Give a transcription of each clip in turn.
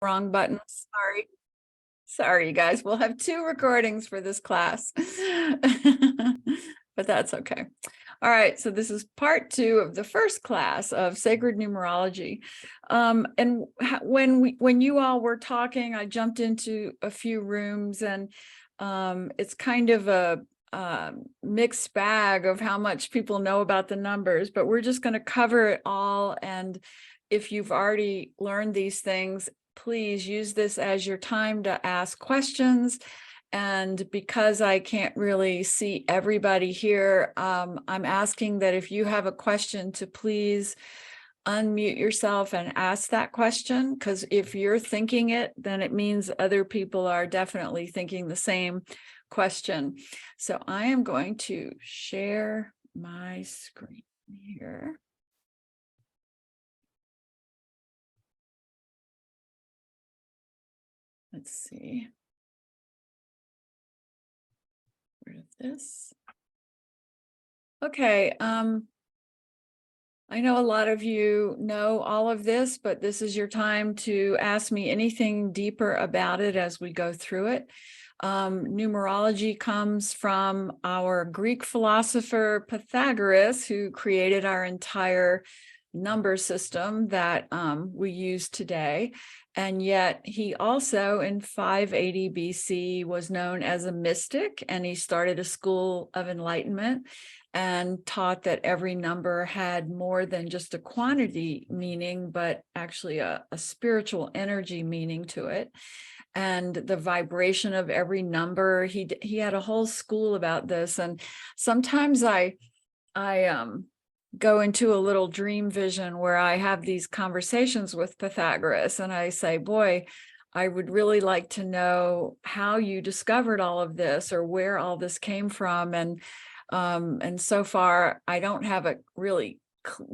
Wrong button. Sorry, you guys. We'll have 2 recordings for this class, but that's okay. All right, so this is part 2 of the first class of sacred numerology. And when you all were talking, I jumped into a few rooms, and it's kind of a mixed bag of how much people know about the numbers, but we're just going to cover it all. And if you've already learned these things, please use this as your time to ask questions. And because I can't really see everybody here, I'm asking that if you have a question to please unmute yourself and ask that question, because if you're thinking it, then it means other people are definitely thinking the same question. So I am going to share my screen here. Let's see. Where's this? Okay. I know a lot of you know all of this, but this is your time to ask me anything deeper about it as we go through it. Numerology comes from our Greek philosopher Pythagoras, who created our entire number system that we use today. And yet he also in 580 BC was known as a mystic, and he started a school of enlightenment and taught that every number had more than just a quantity meaning, but actually a spiritual energy meaning to it. And the vibration of every number, he had a whole school about this. And sometimes I go into a little dream vision where I have these conversations with Pythagoras, and I say, boy, I would really like to know how you discovered all of this or where all this came from. And so far, I don't have a really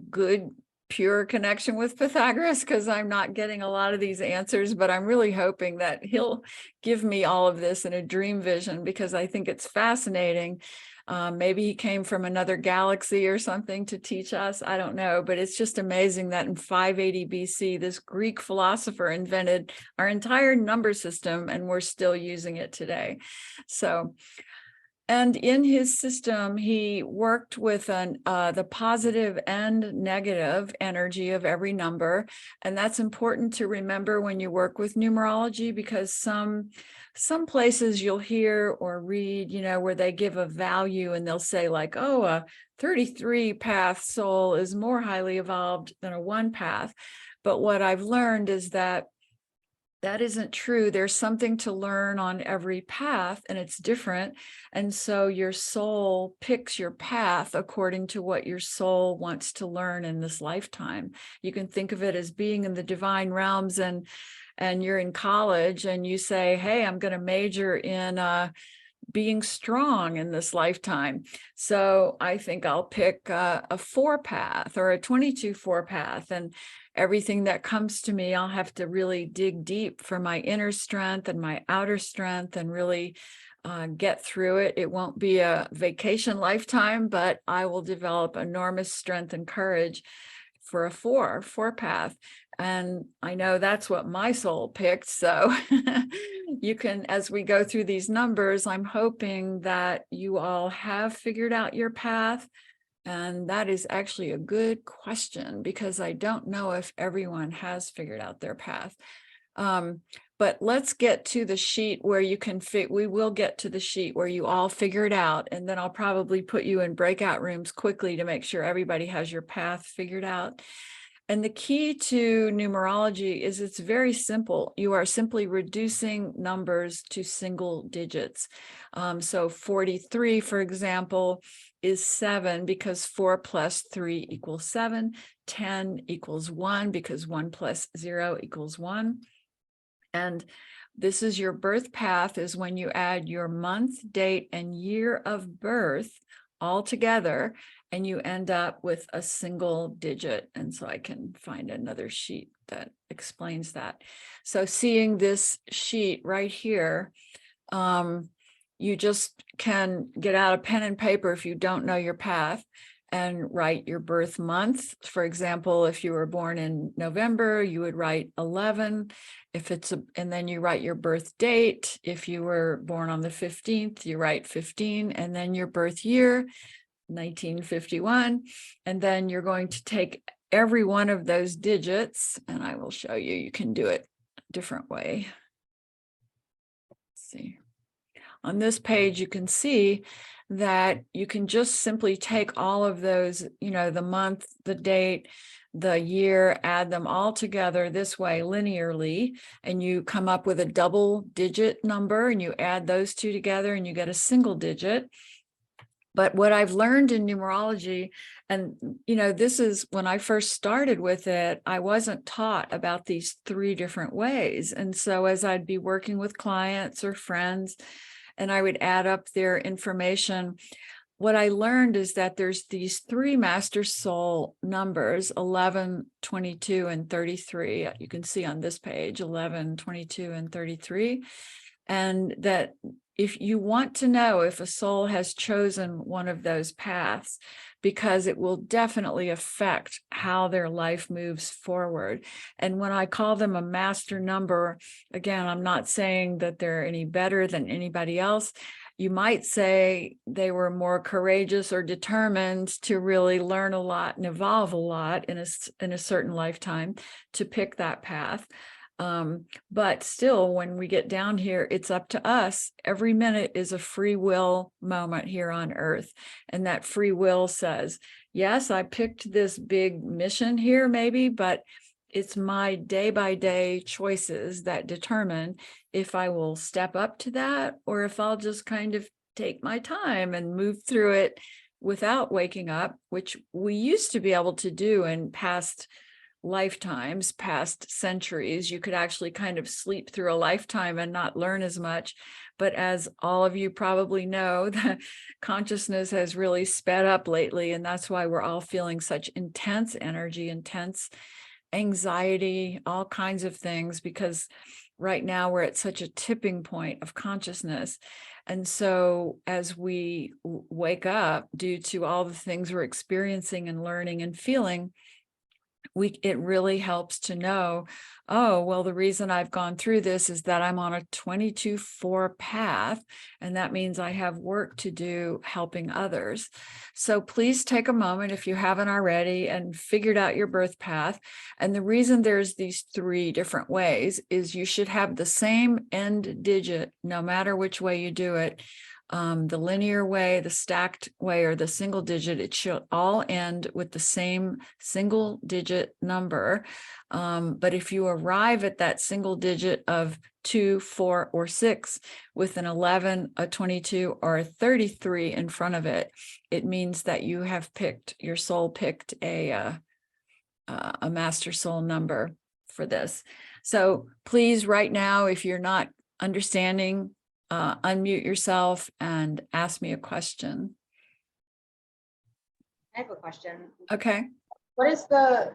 good, pure connection with Pythagoras because I'm not getting a lot of these answers, but I'm really hoping that he'll give me all of this in a dream vision because I think it's fascinating. Maybe he came from another galaxy or something to teach us. I don't know, but it's just amazing that in 580 BC, this Greek philosopher invented our entire number system, and we're still using it today. So, and in his system, he worked with the positive and negative energy of every number. And that's important to remember when you work with numerology, because some places you'll hear or read, where they give a value and they'll say like, oh, a 33 path soul is more highly evolved than a 1 path. But what I've learned is that isn't true. There's something to learn on every path, and it's different. And so your soul picks your path according to what your soul wants to learn in this lifetime. You can think of it as being in the divine realms, and you're in college and you say, hey, I'm going to major in being strong in this lifetime. So I think I'll pick a 4 path or a 22-4 path, and everything that comes to me, I'll have to really dig deep for my inner strength and my outer strength and really get through it. It won't be a vacation lifetime, but I will develop enormous strength and courage for a 4 path. And I know that's what my soul picked. So you can, as we go through these numbers, I'm hoping that you all have figured out your path. And that is actually a good question, because I don't know if everyone has figured out their path. But let's get to the sheet where you can we will get to the sheet where you all figure it out. And then I'll probably put you in breakout rooms quickly to make sure everybody has your path figured out. And the key to numerology is it's very simple. You are simply reducing numbers to single digits. So 43, for example, is 7 because 4 plus 3 equals 7. 10 equals 1 because 1 plus 0 equals 1. And this is your birth path, is when you add your month, date, and year of birth all together, and you end up with a single digit. And so I can find another sheet that explains that. So seeing this sheet right here, you just can get out a pen and paper if you don't know your path, and write your birth month. For example, if you were born in November, you would write 11. And then you write your birth date. If you were born on the 15th, you write 15, and then your birth year, 1951. And then you're going to take every one of those digits, and I will show you, you can do it a different way. Let's see. On this page, you can see that you can just simply take all of those, the month, the date, the year, add them all together this way linearly, and you come up with a double digit number, and you add those two together and you get a single digit. But what I've learned in numerology, and this is when I first started with it, I wasn't taught about these three different ways. And so as I'd be working with clients or friends, and I would add up their information, what I learned is that there's these three master soul numbers, 11, 22, and 33. You can see on this page, 11, 22, and 33. And that if you want to know if a soul has chosen one of those paths, because it will definitely affect how their life moves forward. And when I call them a master number, again, I'm not saying that they're any better than anybody else. You might say they were more courageous or determined to really learn a lot and evolve a lot in a certain lifetime to pick that path. But still, when we get down here, it's up to us. Every minute is a free will moment here on Earth. And that free will says, yes, I picked this big mission here maybe, but it's my day-by-day choices that determine if I will step up to that or if I'll just kind of take my time and move through it without waking up, which we used to be able to do in past lifetimes, past centuries. You could actually kind of sleep through a lifetime and not learn as much. But as all of you probably know, the consciousness has really sped up lately. And that's why we're all feeling such intense energy, intense anxiety, all kinds of things, because right now we're at such a tipping point of consciousness. And so as we wake up due to all the things we're experiencing and learning and feeling, it really helps to know, oh, well, the reason I've gone through this is that I'm on a 22-4 path, and that means I have work to do helping others. So please take a moment, if you haven't already, and figured out your birth path. And the reason there's these three different ways is you should have the same end digit, no matter which way you do it. The linear way, the stacked way, or the single digit, it should all end with the same single digit number. But if you arrive at that single digit of 2, 4, or 6 with an 11, a 22, or a 33 in front of it, it means that you have your soul picked a master soul number for this. So please, right now, if you're not understanding, unmute yourself and ask me a question. I have a question. Okay. What is the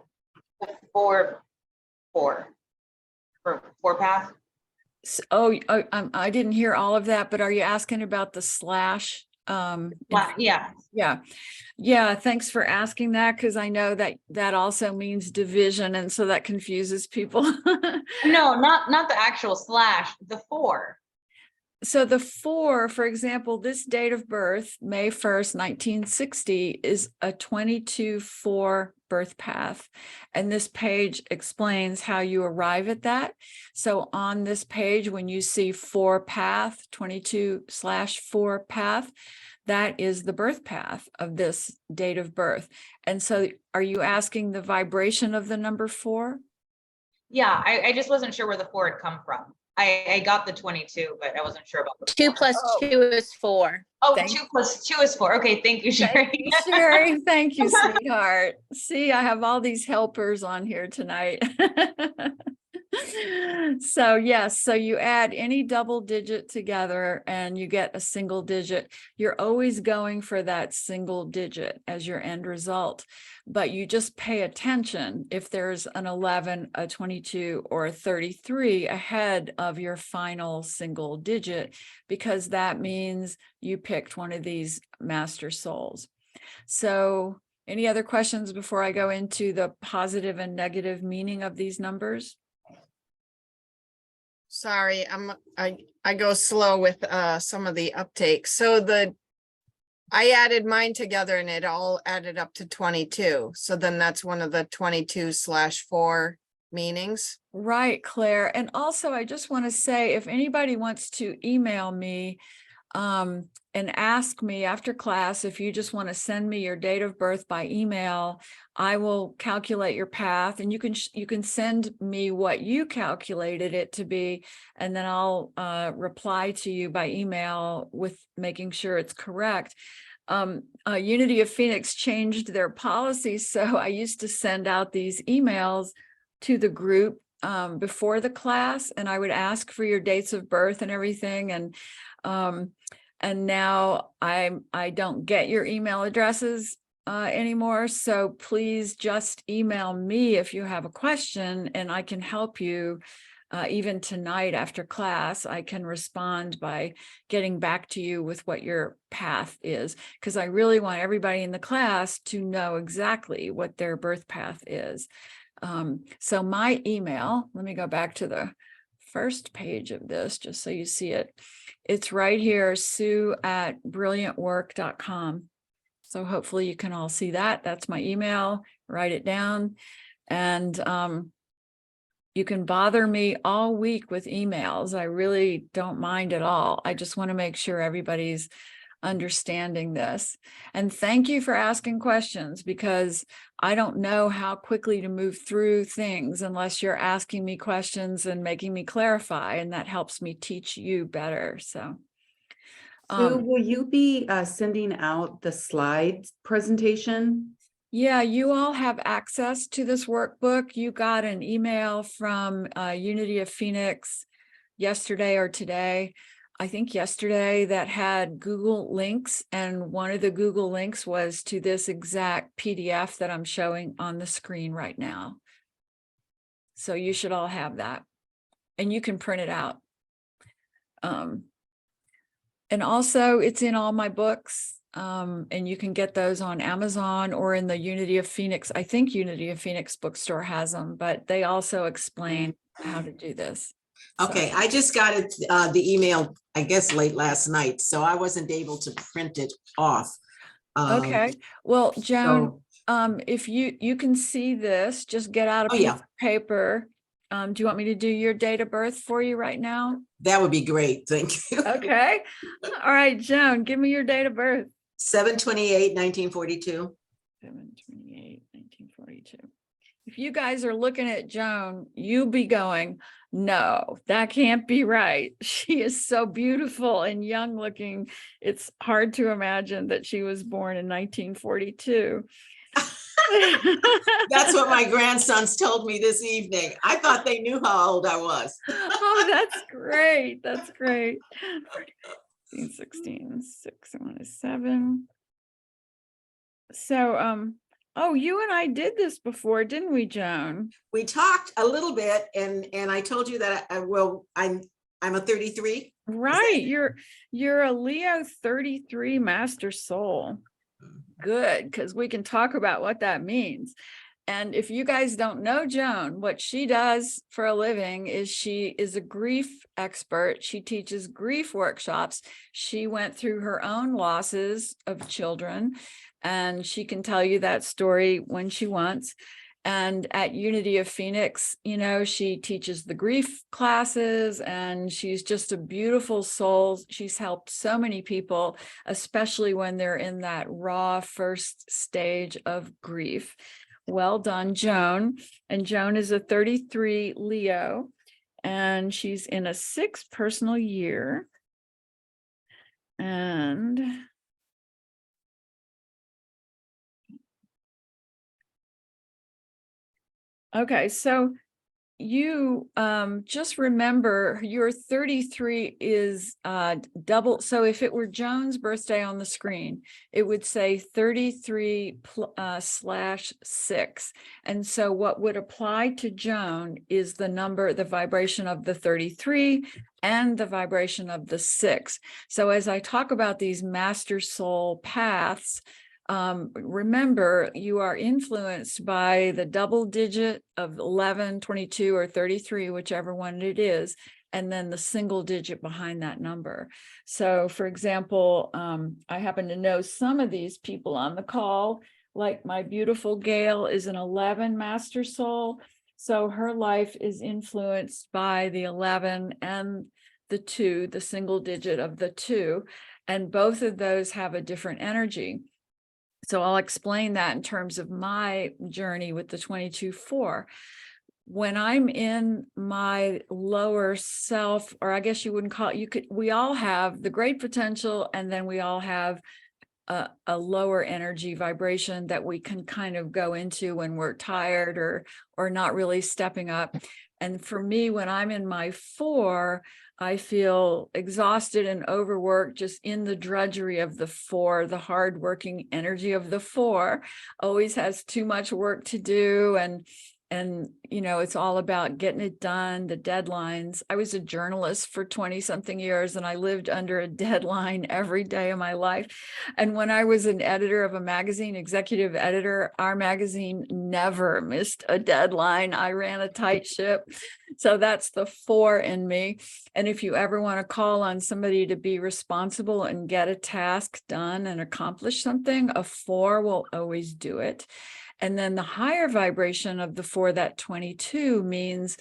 four path? So, I didn't hear all of that, but are you asking about the slash? Yeah. Yeah. Thanks for asking that, because I know that also means division, and so that confuses people. No, not the actual slash. The 4. So the 4, for example, this date of birth, May 1st, 1960, is a 22-4 birth path. And this page explains how you arrive at that. So on this page, when you see 4 path, 22/4 path, that is the birth path of this date of birth. And so are you asking the vibration of the number 4? Yeah, I just wasn't sure where the 4 had come from. I got the 22, but I wasn't sure about the 2 plus 2 is 4. Oh, 2 plus 2 is 4. Okay, thank you, Sherry. Thank you, Sherry. Thank you, sweetheart. See, I have all these helpers on here tonight. So yes, so you add any double digit together and you get a single digit. You're always going for that single digit as your end result, but you just pay attention if there's an 11, a 22, or a 33 ahead of your final single digit, because that means you picked one of these master souls. So Any other questions before I go into the positive and negative meaning of these numbers? Sorry, I go slow with some of the uptake. So I added mine together and it all added up to 22. So then that's one of the 22/4 meanings. Right, Claire. And also, I just want to say, if anybody wants to email me and ask me after class, if you just want to send me your date of birth by email, I will calculate your path, and you can send me what you calculated it to be, and then I'll reply to you by email with making sure it's correct. Unity of Phoenix changed their policy, so I used to send out these emails to the group before the class, and I would ask for your dates of birth and everything, and now I don't get your email addresses anymore. So please just email me if you have a question, and I can help you. Even tonight after class, I can respond by getting back to you with what your path is, because I really want everybody in the class to know exactly what their birth path is. So my email, let me go back to the first page of this just so you see it. It's right here, sue@brilliantwork.com. So hopefully you can all see that. That's my email. Write it down. And you can bother me all week with emails. I really don't mind at all. I just want to make sure everybody's understanding this. And thank you for asking questions, because I don't know how quickly to move through things unless you're asking me questions and making me clarify, and that helps me teach you better. So Sue, will you be sending out the slides presentation? yeah, you all have access to this workbook. You got an email from Unity of Phoenix yesterday or today. I think yesterday, that had Google links, and one of the Google links was to this exact PDF that I'm showing on the screen right now. So you should all have that, and you can print it out. And also it's in all my books, and you can get those on Amazon or in the Unity of Phoenix. I think Unity of Phoenix bookstore has them, but they also explain how to do this. Okay, So, I just got it, the email, I guess, late last night, so I wasn't able to print it off. okay. Well, Joan, So, if you can see this, just get out a Oh, piece yeah. of paper. Do you want me to do your date of birth for you right now? that would be great, thank you. Okay. All right, Joan, give me your date of birth. 7/28/1942. 7/28/1942. If you guys are looking at Joan, you'll be going, no, that can't be right. She is so beautiful and young looking. It's hard to imagine that she was born in 1942. That's what my grandsons told me this evening. I thought they knew how old I was. Oh, that's great. That's great. 16, 6, 7. So, oh, you and I did this before, didn't we, Joan? We talked a little bit, and I told you that I'm a 33. Right. You're a Leo 33 master soul. Good, because we can talk about what that means. And if you guys don't know Joan, what she does for a living is she is a grief expert. She teaches grief workshops. She went through her own losses of children, and she can tell you that story when she wants. And at Unity of Phoenix, you know, she teaches the grief classes, and she's just a beautiful soul. She's helped so many people, especially when they're in that raw first stage of grief. Well done, Joan. And Joan is a 33 Leo, and she's in a 6th personal year. And okay, so you just remember your 33 is double. So if it were Joan's birthday on the screen, it would say 33/6. And so what would apply to Joan is the number, the vibration of the 33 and the vibration of the 6. So as I talk about these master soul paths, remember, you are influenced by the double digit of 11, 22, or 33, whichever one it is, and then the single digit behind that number. So for example, I happen to know some of these people on the call, like my beautiful Gail is an 11 master soul. So her life is influenced by the 11 and the 2, the single digit of the 2, and both of those have a different energy. So I'll explain that in terms of my journey with the 22-4. When I'm in my lower self, or I guess you wouldn't call it, we all have the great potential, and then we all have a lower energy vibration that we can kind of go into when we're tired or not really stepping up. And for me, when I'm in my 4, I feel exhausted and overworked, just in the drudgery of the 4, the hardworking energy of the 4 always has too much work to do. And, you know, it's all about getting it done, the deadlines. I was a journalist for 20 something years, and I lived under a deadline every day of my life. And when I was an editor of a magazine, executive editor, our magazine never missed a deadline. I ran a tight ship. So that's the 4 in me. And if you ever want to call on somebody to be responsible and get a task done and accomplish something, a 4 will always do it. And then the higher vibration of the 4, that 22, means,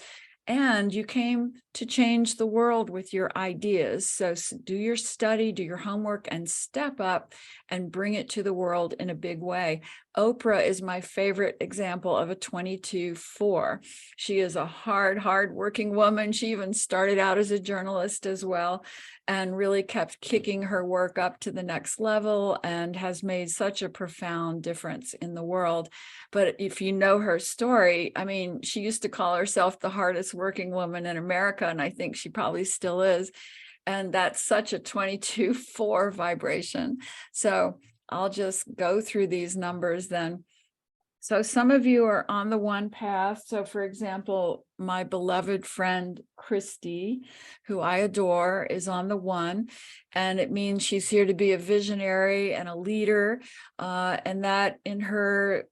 and you came to change the world with your ideas. So do your study, do your homework, and step up and bring it to the world in a big way. Oprah is my favorite example of a 22-4. She is a hard working woman. She even started out as a journalist as well, and really kept kicking her work up to the next level, and has made such a profound difference in the world. But if you know her story, I mean, she used to call herself the hardest working woman in America, and I think she probably still is. And that's such a 22-4 vibration. So I'll just go through these numbers then. So some of you are on the 1 path. So for example, my beloved friend, Christy, who I adore, is on the 1, and it means she's here to be a visionary and a leader, and that in her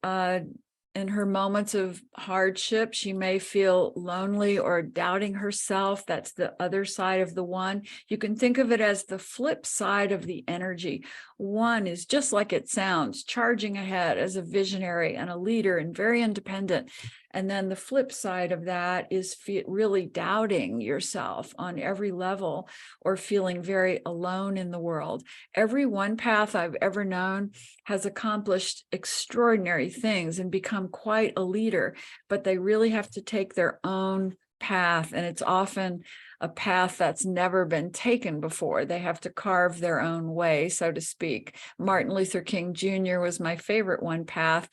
moments of hardship, she may feel lonely or doubting herself. That's the other side of the 1. You can think of it as the flip side of the energy. 1 is just like it sounds, charging ahead as a visionary and a leader and very independent. And then the flip side of that is really doubting yourself on every level, or feeling very alone in the world. Every 1 path I've ever known has accomplished extraordinary things and become quite a leader, but they really have to take their own path. And it's often a path that's never been taken before. They have to carve their own way, so to speak. Martin Luther King Jr. was my favorite 1 path.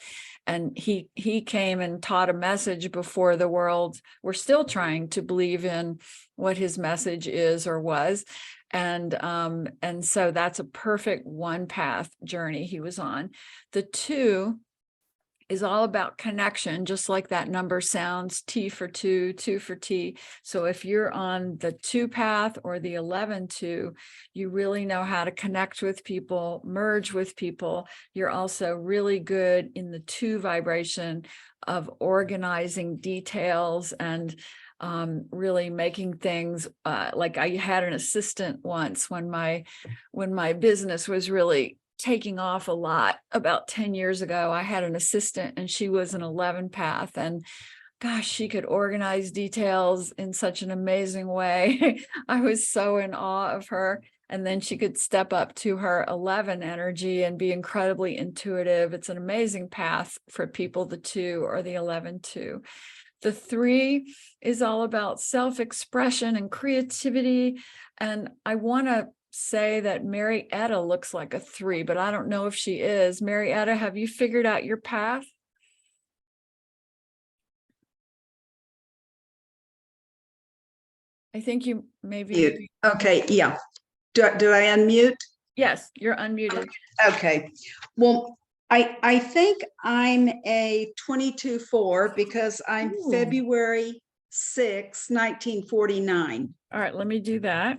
And he came and taught a message before the world were still trying to believe in what his message is or was. And so that's a perfect 1 path journey he was on. The 2 is all about connection, just like that number sounds, T for 2, 2 for T. So if you're on the 2 path or the 11-2, you really know how to connect with people, merge with people. You're also really good in the 2 vibration of organizing details and really making things like I had an assistant once when my business was really taking off a lot about 10 years ago. I had an assistant, and she was an 11 path, and gosh, she could organize details in such an amazing way. I was so in awe of her. And then she could step up to her 11 energy and be incredibly intuitive. It's an amazing path for people, the 2 or the 11-2. The 3 is all about self-expression and creativity. And I want to say that Mary Etta looks like a 3, but I don't know if she is. Mary Etta, have you figured out your path? I think you maybe. Mute. Okay, yeah. Do I unmute? Yes, you're unmuted. Okay. Well, I think I'm a 22-4 because I'm Ooh. February 6, 1949. All right, let me do that.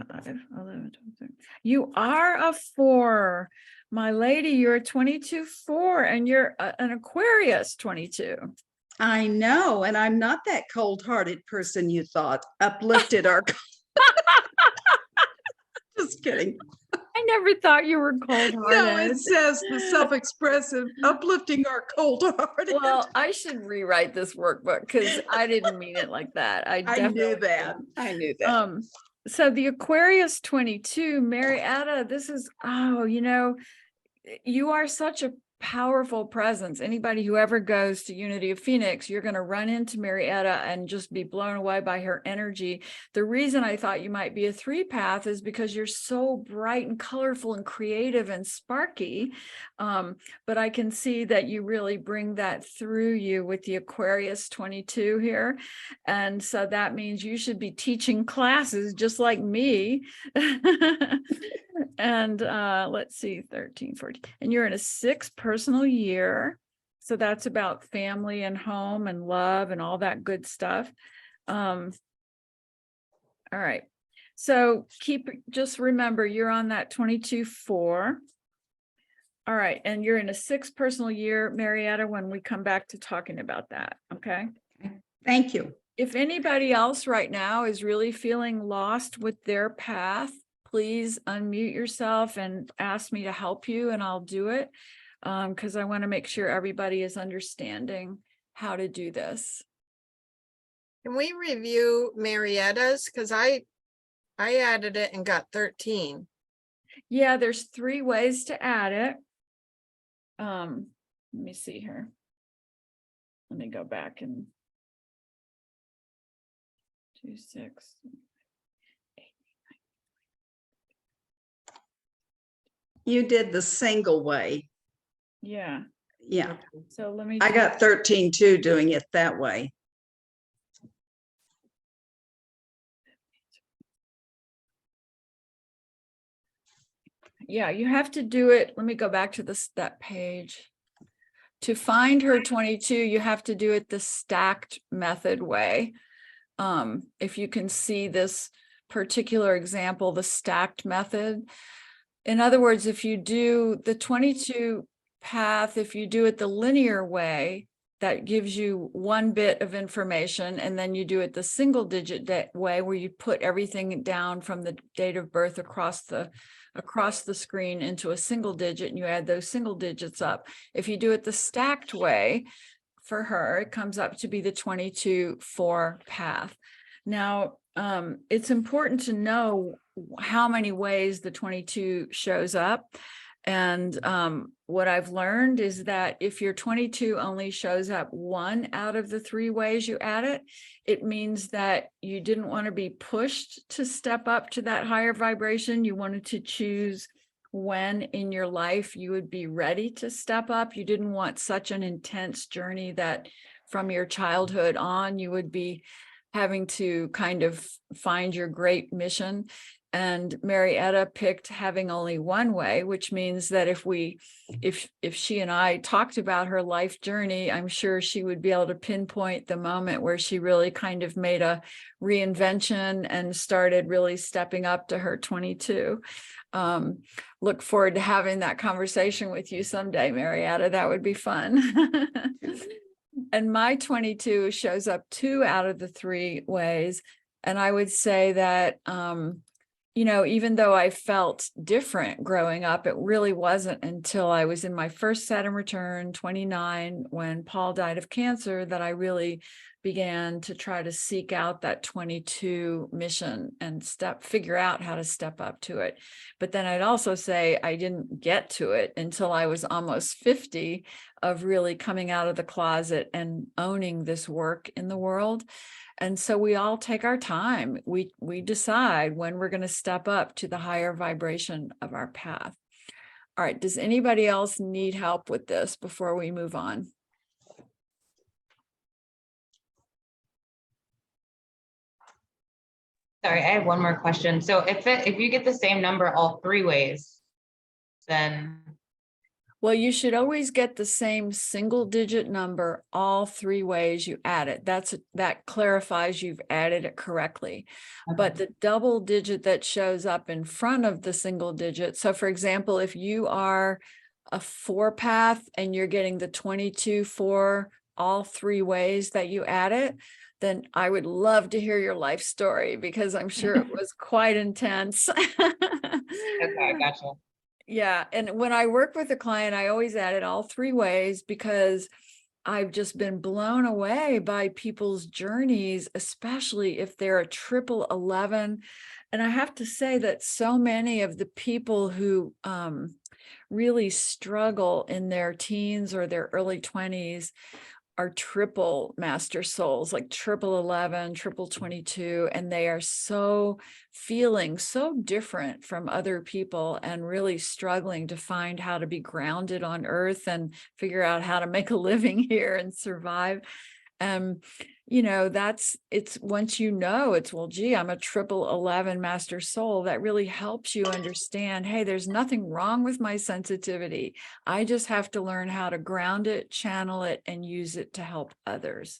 5, 11, 12, 13. You are a 4. My lady, you're a 22-4 and you're an Aquarius 22. I know, and I'm not that cold-hearted person you thought. Uplifted our. Just kidding. I never thought you were No, cold-hearted. it says the self-expressive, uplifting our cold-hearted. Well, I should rewrite this workbook because I didn't mean it like that. I I definitely knew that. didn't. I knew that. So the Aquarius 22, Marietta, this is, oh, you are such a powerful presence. Anybody who ever goes to Unity of Phoenix, you're going to run into Marietta and just be blown away by her energy. The reason I thought you might be a 3 path is because you're so bright and colorful and creative and sparky. But I can see that you really bring that through you with the Aquarius 22 here. And so that means you should be teaching classes just like me. And let's see, 13, 14, and you're in a 6 personal year. So that's about family and home and love and all that good stuff. All right. So just remember, you're on that 22-4. All right. And you're in a 6 personal year, Marietta, when we come back to talking about that. Okay. Thank you. If anybody else right now is really feeling lost with their path, please unmute yourself and ask me to help you, and I'll do it because I want to make sure everybody is understanding how to do this. Can we review Marietta's? Because I added it and got 13. Yeah, there's 3 ways to add it. Let me see here. Let me go back and 2, 6. You did the single way. Yeah. Yeah, So let me. I got 13 too doing it that way. Yeah, you have to do it. Let me go back to that page. To find her 22, you have to do it the stacked method way. If you can see this particular example, the stacked method. In other words, if you do the 22 path, if you do it the linear way, that gives you 1 bit of information, and then you do it the single digit way where you put everything down from the date of birth across the screen into a single digit, and you add those single digits up. If you do it the stacked way for her, it comes up to be the 22-4 path. Now, it's important to know how many ways the 22 shows up. And what I've learned is that if your 22 only shows up 1 out of the 3 ways you add it, it means that you didn't want to be pushed to step up to that higher vibration. You wanted to choose when in your life you would be ready to step up. You didn't want such an intense journey that from your childhood on, you would be having to kind of find your great mission. And Marietta picked having only 1 way, which means that if she and I talked about her life journey, I'm sure she would be able to pinpoint the moment where she really kind of made a reinvention and started really stepping up to her 22. Look forward to having that conversation with you someday, Marietta. That would be fun. And my 22 shows up 2 out of the 3 ways. And I would say that, even though I felt different growing up, it really wasn't until I was in my first Saturn return, 29, when Paul died of cancer, that I really began to try to seek out that 22 mission and figure out how to step up to it. But then I'd also say I didn't get to it until I was almost 50, of really coming out of the closet and owning this work in the world. And so we all take our time. We decide when we're going to step up to the higher vibration of our path. All right. Does anybody else need help with this before we move on? Sorry, I have one more question. So if you get the same number all 3 ways, then Well, you should always get the same single digit number all 3 ways you add it. That clarifies you've added it correctly. But the double digit that shows up in front of the single digit. So for example, if you are a 4 path and you're getting the 22 4 all 3 ways that you add it, then I would love to hear your life story, because I'm sure it was quite intense. Okay, gotcha. Yeah. And when I work with a client, I always add it all 3 ways, because I've just been blown away by people's journeys, especially if they're a 1111. And I have to say that so many of the people who really struggle in their teens or their early 20s are triple master souls, like 1111, 22, and they are so feeling so different from other people and really struggling to find how to be grounded on earth and figure out how to make a living here and survive. You know, it's once you know it's, well, gee, I'm a 1111 master soul, that really helps you understand, hey, there's nothing wrong with my sensitivity. I just have to learn how to ground it, channel it, and use it to help others.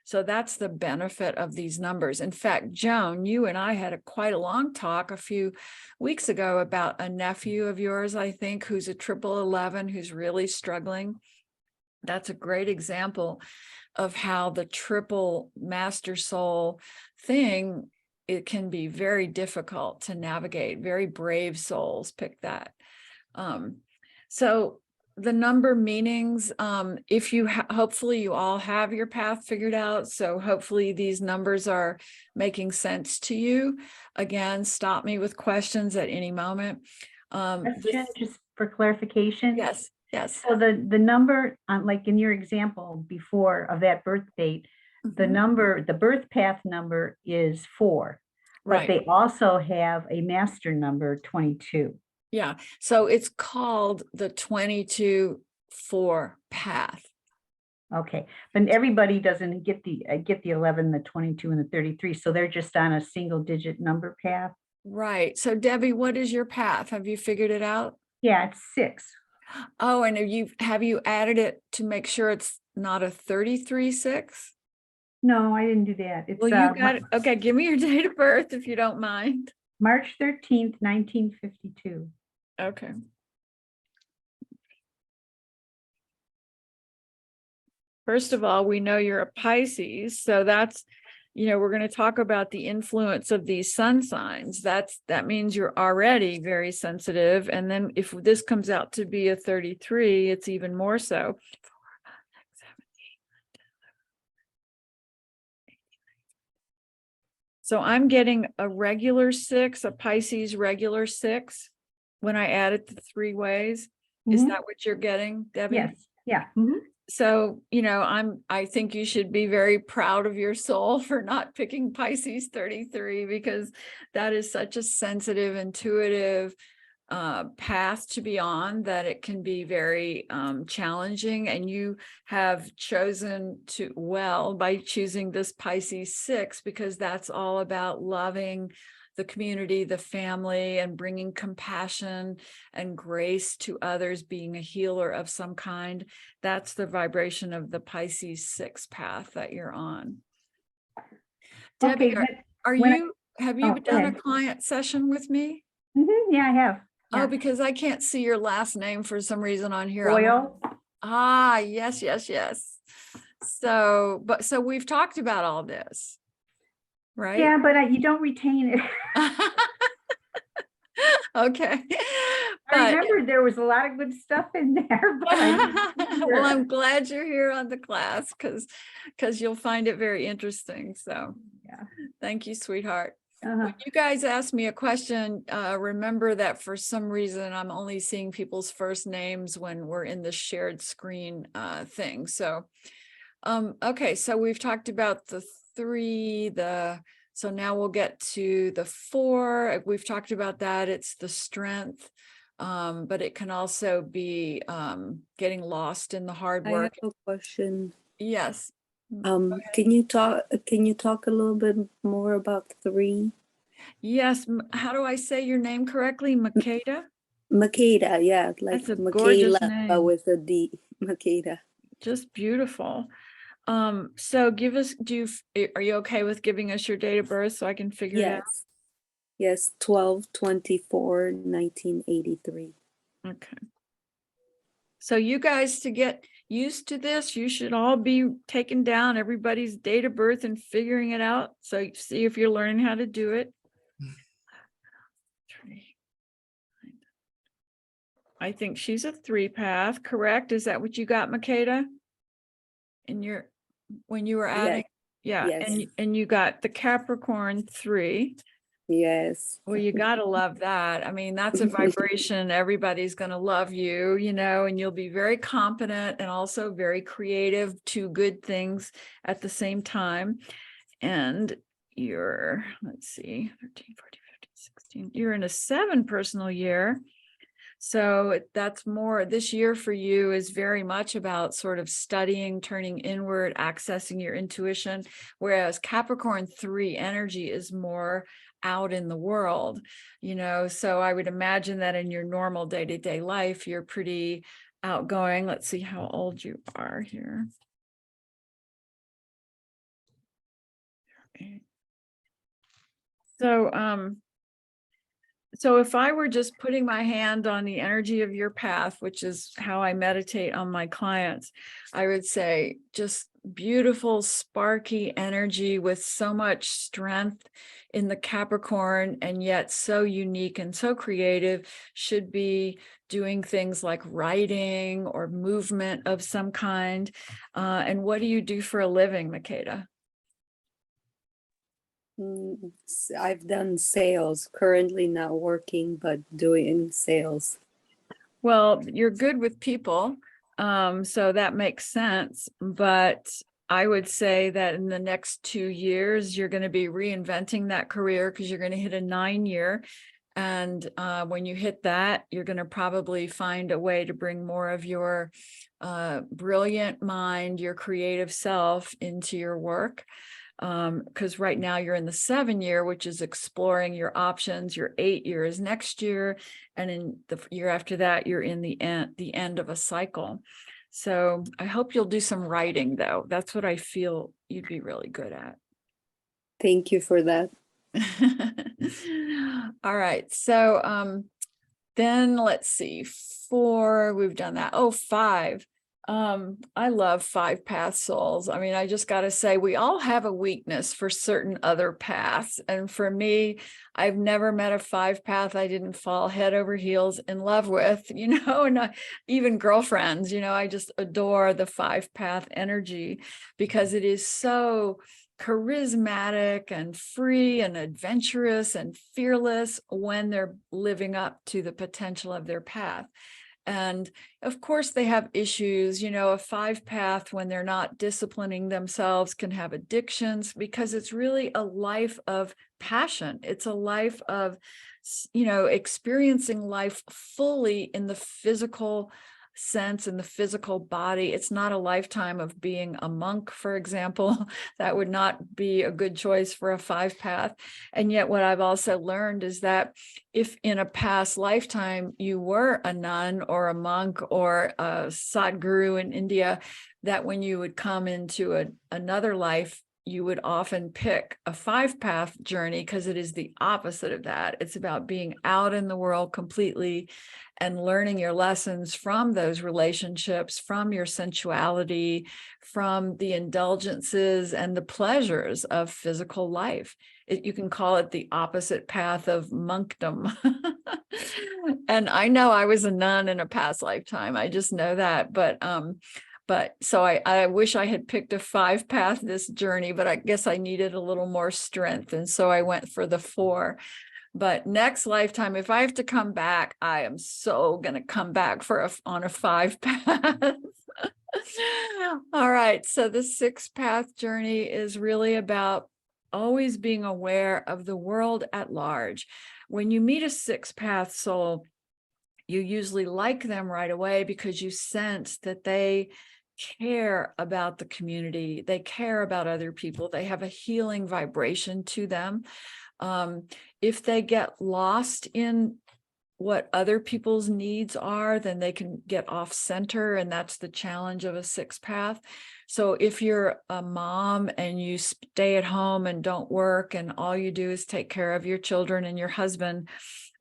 So that's the benefit of these numbers. In fact, Joan, you and I had quite a long talk a few weeks ago about a nephew of yours, I think, who's a 1111, who's really struggling. That's a great example of how the triple master soul thing, it can be very difficult to navigate. Very brave souls pick that. So the number meanings, if you hopefully you all have your path figured out. So hopefully these numbers are making sense to you. Again, stop me with questions at any moment. Question, just for clarification. Yes. Yes. So the number, like in your example before of that birth date, the number, the birth path number is 4, but Right. they also have a master number 22. Yeah. So it's called the 22-4 path. Okay, but everybody doesn't get the 11, the 22, and the 33. So they're just on a single digit number path. Right. So Debbie, what is your path? Have you figured it out? Yeah, it's 6. Oh, and have you added it to make sure it's not a 33-6? No, I didn't do that. It's Well, you got it. Okay, give me your date of birth if you don't mind. March 13th, 1952. Okay. First of all, we know you're a Pisces, so that's, you know, we're going to talk about the influence of these sun signs. That means you're already very sensitive. And then if this comes out to be a 33, it's even more so. So I'm getting a regular 6, a Pisces regular 6, when I add it the 3 ways. Is that what you're getting, Debbie? Yes. Yeah. So, you know, I think you should be very proud of your soul for not picking Pisces 33, because that is such a sensitive, intuitive path to be on, that it can be very challenging. And you have chosen to, well, by choosing this Pisces 6, because that's all about loving the community, the family, and bringing compassion and grace to others, being a healer of some kind. That's the vibration of the Pisces 6 path that you're on. Debbie, Okay, have you go done a ahead. client session with me? Yeah, I have. Oh, Yeah. because I can't see your last name for some reason on here. Oil. Yes. So we've talked about all this, right? Yeah, but you don't retain it. Okay. I remember there was a lot of good stuff in there. But well, I'm glad you're here on the class, because you'll find it very interesting. So yeah. Thank you, sweetheart. When you guys ask me a question, remember that for some reason I'm only seeing people's first names when we're in the shared screen thing. So, okay, so we've talked about the 3, so now we'll get to the 4. We've talked about that. It's the strength, but it can also be getting lost in the hard work. I have a question. Yes. Can you talk a little bit more about 3? Yes. How do I say your name correctly? Makeda? Makeda, yeah, like That's a gorgeous Michaela, name. but with a D. Makeda. Just beautiful. So give us, are you okay with giving us your date of birth so I can figure it out? Yes. Yes, 12/24/1983. Okay. So you guys, to get used to this, you should all be taking down everybody's date of birth and figuring it out. So you see if you're learning how to do it. I think she's a 3 path, correct? Is that what you got, Makeda? When you were adding? Yeah, Yes. and you got the Capricorn 3. Yes. Well, you gotta love that. I mean, that's a vibration. Everybody's gonna love you, and you'll be very competent and also very creative, 2 good things at the same time. And you're, let's see, 13, 14, 15, 16. You're in a 7 personal year. So that's more, this year for you is very much about sort of studying, turning inward, accessing your intuition, whereas Capricorn 3 energy is more out in the world, so I would imagine that in your normal day-to-day life, you're pretty outgoing. Let's see how old you are here. Okay. So if I were just putting my hand on the energy of your path, which is how I meditate on my clients, I would say just beautiful, sparky energy with so much strength in the Capricorn, and yet so unique and so creative, should be doing things like writing or movement of some kind. And what do you do for a living, Makeda? I've done sales, currently not working, but doing sales. Well, you're good with people, so that makes sense. But I would say that in the next 2 years, you're going to be reinventing that career because you're going to hit a 9-year. And when you hit that, you're going to probably find a way to bring more of your brilliant mind, your creative self into your work. Because right now you're in the 7-year, which is exploring your options. Your 8 years next year, and in the year after that, you're in the end of a cycle. So I hope you'll do some writing, though. That's what I feel you'd be really good at. Thank you for that. All right. So then let's see. 4, we've done that. Oh, 5. I love 5-path souls. I mean, I just got to say, we all have a weakness for certain other paths. And for me, I've never met a 5-path I didn't fall head over heels in love with, and even girlfriends, I just adore the 5-path energy because it is so charismatic and free and adventurous and fearless when they're living up to the potential of their path. And of course, they have issues. A 5-path, when they're not disciplining themselves, can have addictions because it's really a life of passion. It's a life of, experiencing life fully in the physical sense, in the physical body. It's not a lifetime of being a monk, for example. That would not be a good choice for a 5-path. And yet what I've also learned is that if in a past lifetime you were a nun or a monk or a Sadhguru in India, that when you would come into another life, you would often pick a 5-path journey because it is the opposite of that. It's about being out in the world completely and learning your lessons from those relationships, from your sensuality, from the indulgences and the pleasures of physical life. You can call it the opposite path of monkdom. And I know I was a nun in a past lifetime. I just know that. But so I wish I had picked a 5-path this journey, but I guess I needed a little more strength. And so I went for the 4. But next lifetime, if I have to come back, I am so going to come back on a 5-path. All right. So the 6-path journey is really about always being aware of the world at large. When you meet a 6-path soul, you usually like them right away because you sense that they care about the community. They care about other people. They have a healing vibration to them. If they get lost in what other people's needs are, then they can get off center. And that's the challenge of a sixth path. So if you're a mom and you stay at home and don't work and all you do is take care of your children and your husband,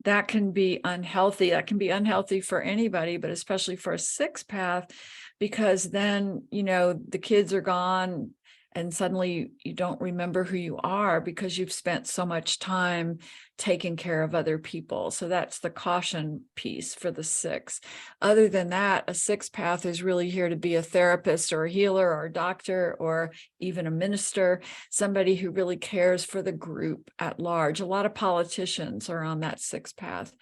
that can be unhealthy. That can be unhealthy for anybody, but especially for a sixth path, because then, you know, the kids are gone and suddenly you don't remember who you are because you've spent so much time taking care of other people. So that's the caution piece for the six. Other than that, a sixth path is really here to be a therapist or a healer or a doctor or even a minister, somebody who really cares for the group at large. A lot of politicians are on that sixth path.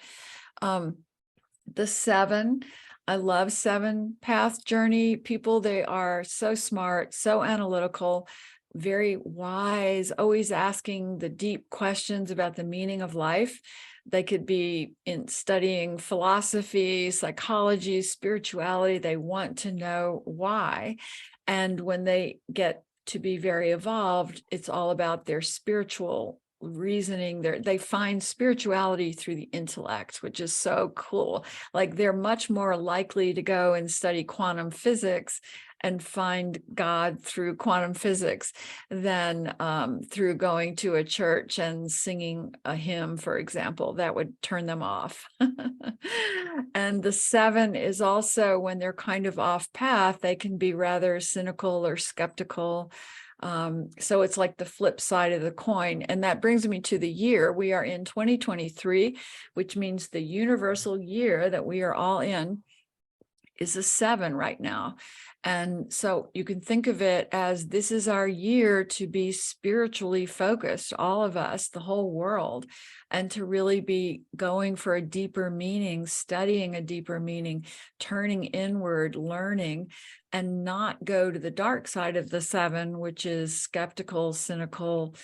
The seven, I love seven path journey people. They are so smart, so analytical, very wise, always asking the deep questions about the meaning of life. They could be in studying philosophy, psychology, spirituality. They want to know why. And when they get to be very evolved, it's all about their spiritual reasoning. They find spirituality through the intellect, which is so cool. Like they're much more likely to go and study quantum physics and find God through quantum physics than through going to a church and singing a hymn, for example. That would turn them off. And the seven is also when they're kind of off path, they can be rather cynical or skeptical. So it's like the flip side of the coin. And that brings me to the year. We are in 2023, which means the universal year that we are all in is a 7 right now. And so you can think of it as this is our year to be spiritually focused, all of us, the whole world, and to really be going for a deeper meaning, studying a deeper meaning, turning inward, learning, and not go to the dark side of the 7, which is skeptical, cynical,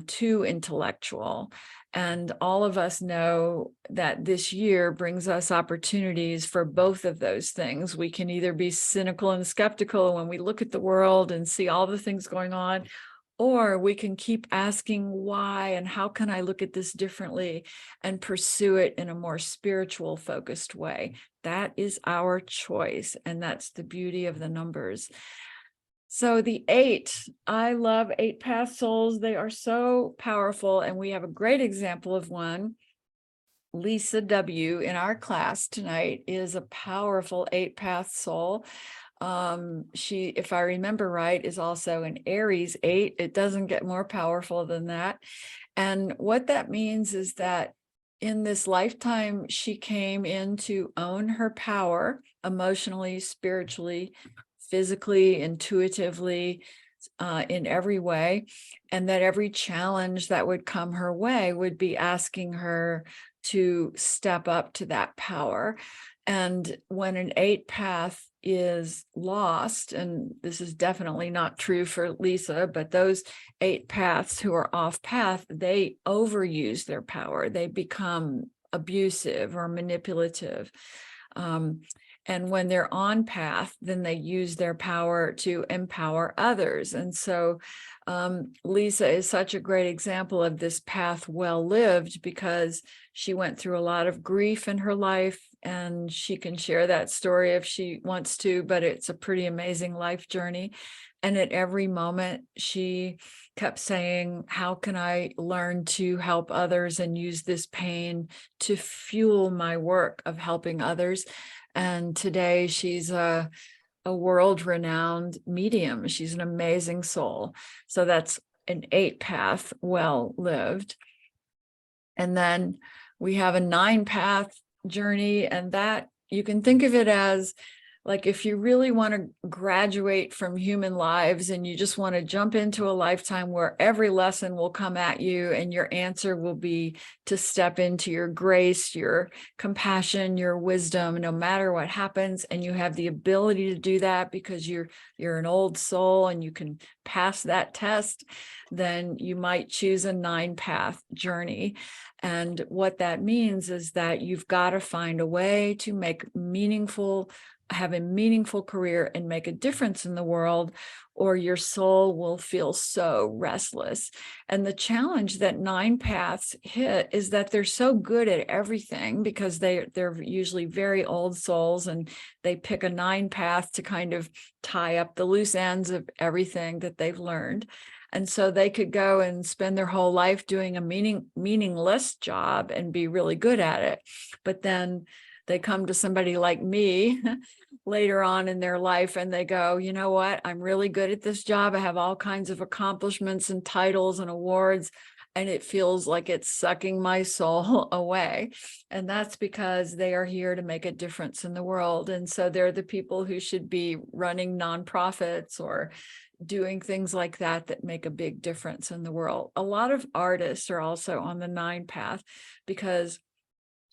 too intellectual. And all of us know that this year brings us opportunities for both of those things. We can either be cynical and skeptical when we look at the world and see all the things going on, or we can keep asking why and how can I look at this differently and pursue it in a more spiritual focused way. That is our choice. And that's the beauty of the numbers. So the 8, I love 8 path souls. They are so powerful. And we have a great example of one. Lisa W. in our class tonight is a powerful 8 path soul. She, if I remember right, is also an Aries 8. It doesn't get more powerful than that. And what that means is that in this lifetime, she came in to own her power emotionally, spiritually, physically, intuitively, in every way, and that every challenge that would come her way would be asking her to step up to that power. And when an 8 path is lost, and this is definitely not true for Lisa, but those 8 paths who are off path, they overuse their power. They become abusive or manipulative. And when they're on path, then they use their power to empower others. And so Lisa is such a great example of this path well lived, because she went through a lot of grief in her life, and she can share that story if she wants to, but it's a pretty amazing life journey. And at every moment, she kept saying, how can I learn to help others and use this pain to fuel my work of helping others? And today she's a world-renowned medium. She's an amazing soul. So that's an 8 path well lived. And then we have a 9 path journey, and that you can think of it as like if you really want to graduate from human lives and you just want to jump into a lifetime where every lesson will come at you and your answer will be to step into your grace, your compassion, your wisdom, no matter what happens. And you have the ability to do that because you're an old soul and you can pass that test, then you might choose a 9 path journey. And what that means is that you've got to find a way to make meaningful have a meaningful career and make a difference in the world, or your soul will feel so restless. And the challenge that 9 paths hit is that they're so good at everything, because they're usually very old souls, and they pick a 9 path to kind of tie up the loose ends of everything that they've learned. And so they could go and spend their whole life doing a meaningless job and be really good at it. But then they come to somebody like me later on in their life and they go, you know what, I'm really good at this job. I have all kinds of accomplishments and titles and awards, and it feels like it's sucking my soul away. And that's because they are here to make a difference in the world. And so they're the people who should be running nonprofits or doing things like that that make a big difference in the world. A lot of artists are also on the 9 path because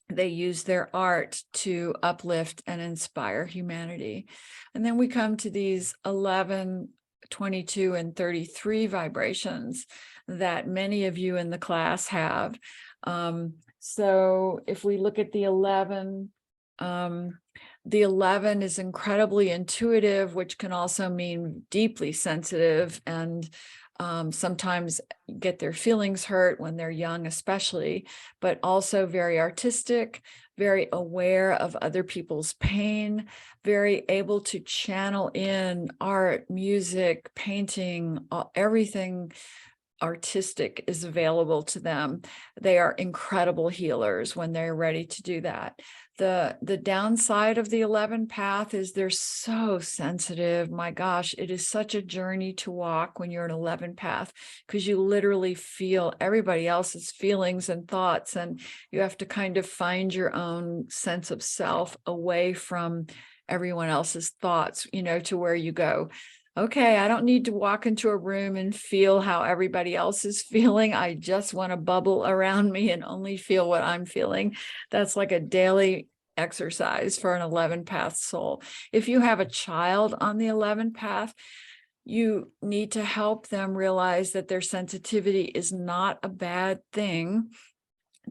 they use their art to uplift and inspire humanity. And then we come to these 11, 22, and 33 vibrations that many of you in the class have. So if we look at the 11 is incredibly intuitive, which can also mean deeply sensitive, and sometimes get their feelings hurt when they're young, especially, but also very artistic, very aware of other people's pain, very able to channel in art, music, painting, everything artistic is available to them. They are incredible healers when they're ready to do that. The downside of the 11 path is they're so sensitive. My gosh, it is such a journey to walk when you're an 11 path, because you literally feel everybody else's feelings and thoughts, and you have to kind of find your own sense of self away from everyone else's thoughts, to where you go, okay, I don't need to walk into a room and feel how everybody else is feeling. I just want to bubble around me and only feel what I'm feeling. That's like a daily exercise for an 11 path soul. If you have a child on the 11 path, you need to help them realize that their sensitivity is not a bad thing,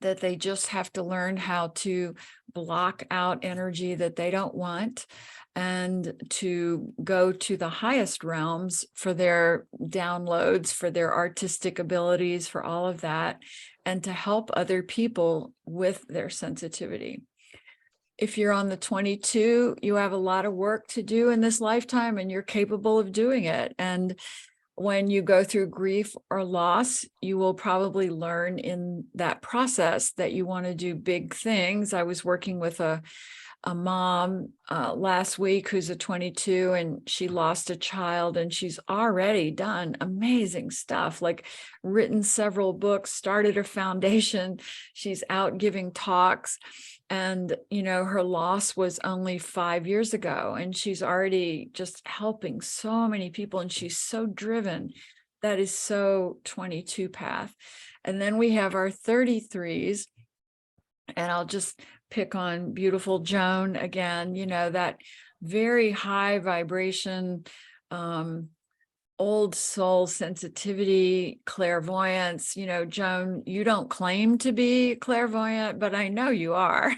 that they just have to learn how to block out energy that they don't want, and to go to the highest realms for their downloads, for their artistic abilities, for all of that, and to help other people with their sensitivity. If you're on the 22, you have a lot of work to do in this lifetime, and you're capable of doing it. And when you go through grief or loss, you will probably learn in that process that you want to do big things. I was working with a mom last week who's a 22, and she lost a child, and she's already done amazing stuff, like written several books, started a foundation. She's out giving talks, and her loss was only 5 years ago, and she's already just helping so many people, and she's so driven. That is so 22 path. And then we have our 33s, and I'll just pick on beautiful Joan again, that very high vibration, old soul sensitivity, clairvoyance. Joan, you don't claim to be clairvoyant, but I know you are.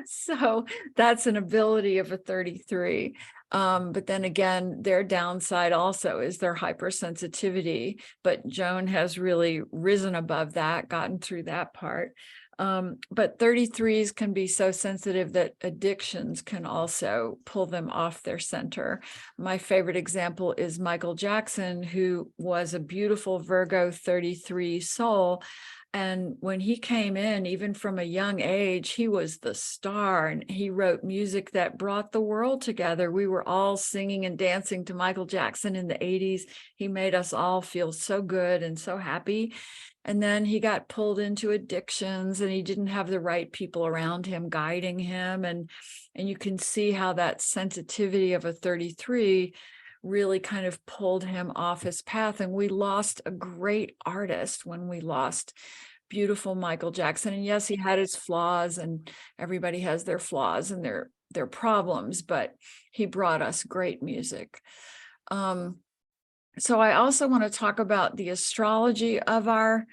So that's an ability of a 33. But then again, their downside also is their hypersensitivity, but Joan has really risen above that, gotten through that part. But 33s can be so sensitive that addictions can also pull them off their center. My favorite example is Michael Jackson, who was a beautiful Virgo 33 soul. And when he came in, even from a young age, he was the star, and he wrote music that brought the world together. We were all singing and dancing to Michael Jackson in the 80s. He made us all feel so good and so happy. And then he got pulled into addictions, and he didn't have the right people around him guiding him. And you can see how that sensitivity of a 33 really kind of pulled him off his path. And we lost a great artist when we lost beautiful Michael Jackson. And yes, he had his flaws, and everybody has their flaws and their problems, but he brought us great music. So I also want to talk about the astrology of our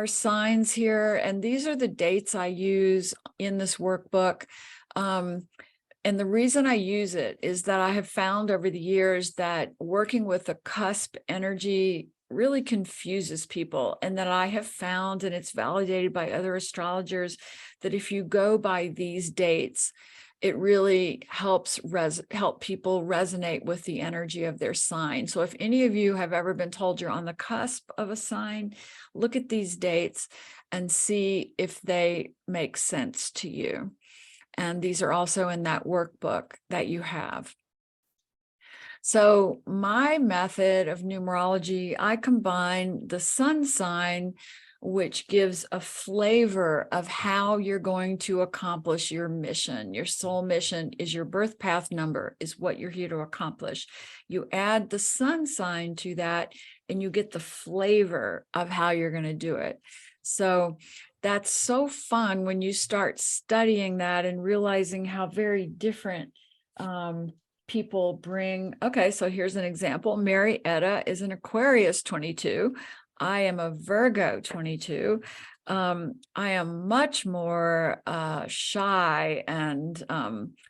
signs here. And these are the dates I use in this workbook. And the reason I use it is that I have found over the years that working with the cusp energy really confuses people, and that I have found, and it's validated by other astrologers, that if you go by these dates, it really helps help people resonate with the energy of their sign. So if any of you have ever been told you're on the cusp of a sign, look at these dates and see if they make sense to you. And these are also in that workbook that you have. So my method of numerology, I combine the sun sign, which gives a flavor of how you're going to accomplish your mission. Your soul mission is your birth path number, is what you're here to accomplish. You add the sun sign to that, and you get the flavor of how you're going to do it. So that's so fun when you start studying that and realizing how very different people bring. Okay, so here's an example. Marietta is an Aquarius 22. I am a Virgo 22. I am much more shy, and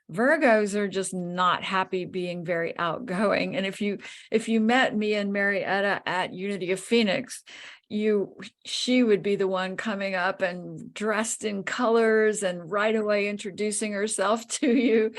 Virgos are just not happy being very outgoing. And if you met me and Marietta at Unity of Phoenix, she would be the one coming up and dressed in colors and right away introducing herself to you,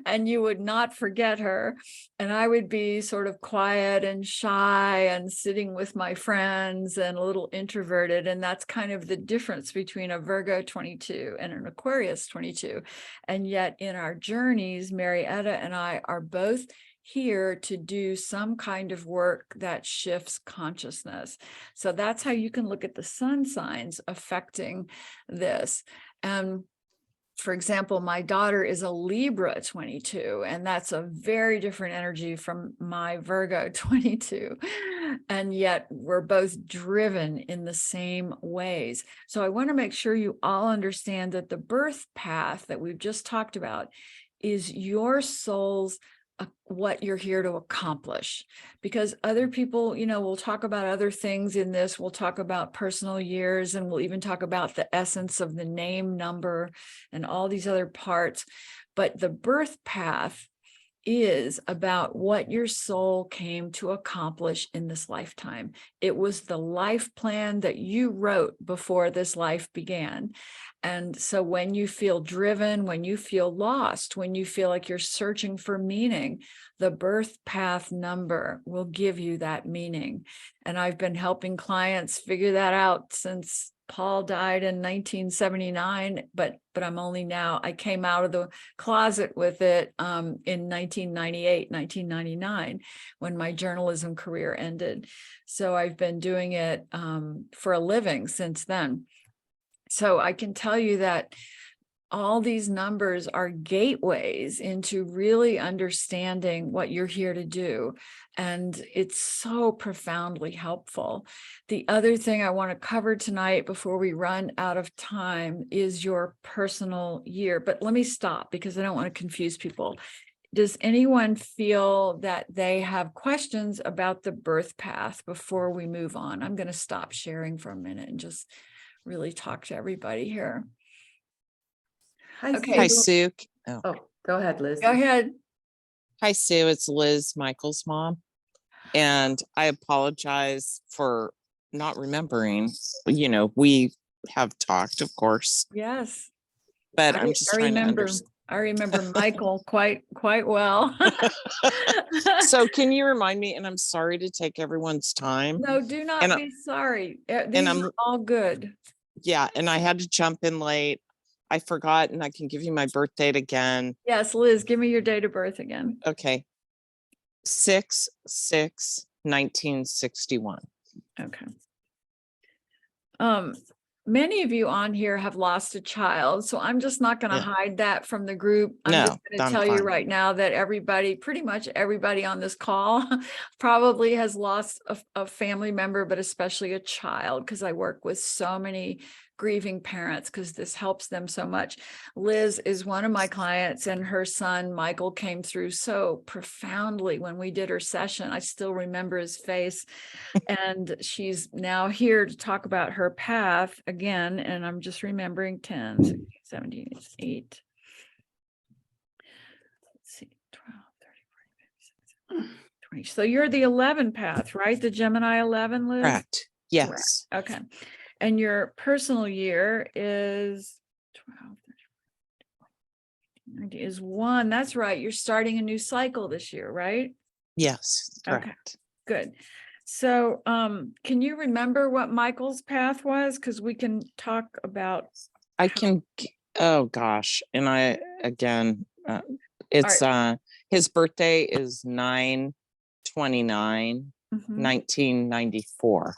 and you would not forget her. And I would be sort of quiet and shy and sitting with my friends and a little introverted. And that's kind of the difference between a Virgo 22 and an Aquarius 22. And yet in our journeys, Marietta and I are both here to do some kind of work that shifts consciousness. So that's how you can look at the sun signs affecting this. And for example, my daughter is a Libra 22, and that's a very different energy from my Virgo 22. And yet we're both driven in the same ways. So I want to make sure you all understand that the birth path that we've just talked about is your soul's what you're here to accomplish. Because other people, we'll talk about other things in this. We'll talk about personal years, and we'll even talk about the essence of the name, number, and all these other parts. But the birth path is about what your soul came to accomplish in this lifetime. It was the life plan that you wrote before this life began. And so when you feel driven, when you feel lost, when you feel like you're searching for meaning, the birth path number will give you that meaning. And I've been helping clients figure that out since Paul died in 1979, but I came out of the closet with it in 1998, 1999, when my journalism career ended. So I've been doing it for a living since then. So I can tell you that all these numbers are gateways into really understanding what you're here to do. And it's so profoundly helpful. The other thing I want to cover tonight before we run out of time is your personal year. But let me stop because I don't want to confuse people. Does anyone feel that they have questions about the birth path before we move on? I'm going to stop sharing for a minute and just really talk to everybody here. Okay. Hi, Sue. Oh, go ahead, Liz. Go ahead. Hi, Sue. It's Liz, Michael's mom. And I apologize for not remembering. We have talked, of course, Yes. but I'm just trying to understand. I remember Michael quite well. So can you remind me, and I'm sorry to take everyone's time. No, do not be sorry. These are all good. Yeah, and I had to jump in late. I forgot, and I can give you my birth date again. Yes, Liz, give me your date of birth again. Okay. 6/6/1961. Okay. Many of you on here have lost a child, so I'm just not going to hide that from the group. I'm just going to tell you right now that pretty much everybody on this call probably has lost a family member, but especially a child, because I work with so many grieving parents because this helps them so much. Liz is one of my clients, and her son Michael came through so profoundly when we did her session. I still remember his face. And she's now here to talk about her path again, and I'm just remembering 10, 16, 17, 8. So you're the 11 path, right? The Gemini 11, Liz? Correct. Yes. Okay. And your personal year is 12, 13, is 1. That's right. You're starting a new cycle this year, right? Yes. Okay. Correct. Good. So can you remember what Michael's path was? Because we can talk about I can, oh gosh. And I, again, it's, his birthday is 9/29, Mhm. 1994.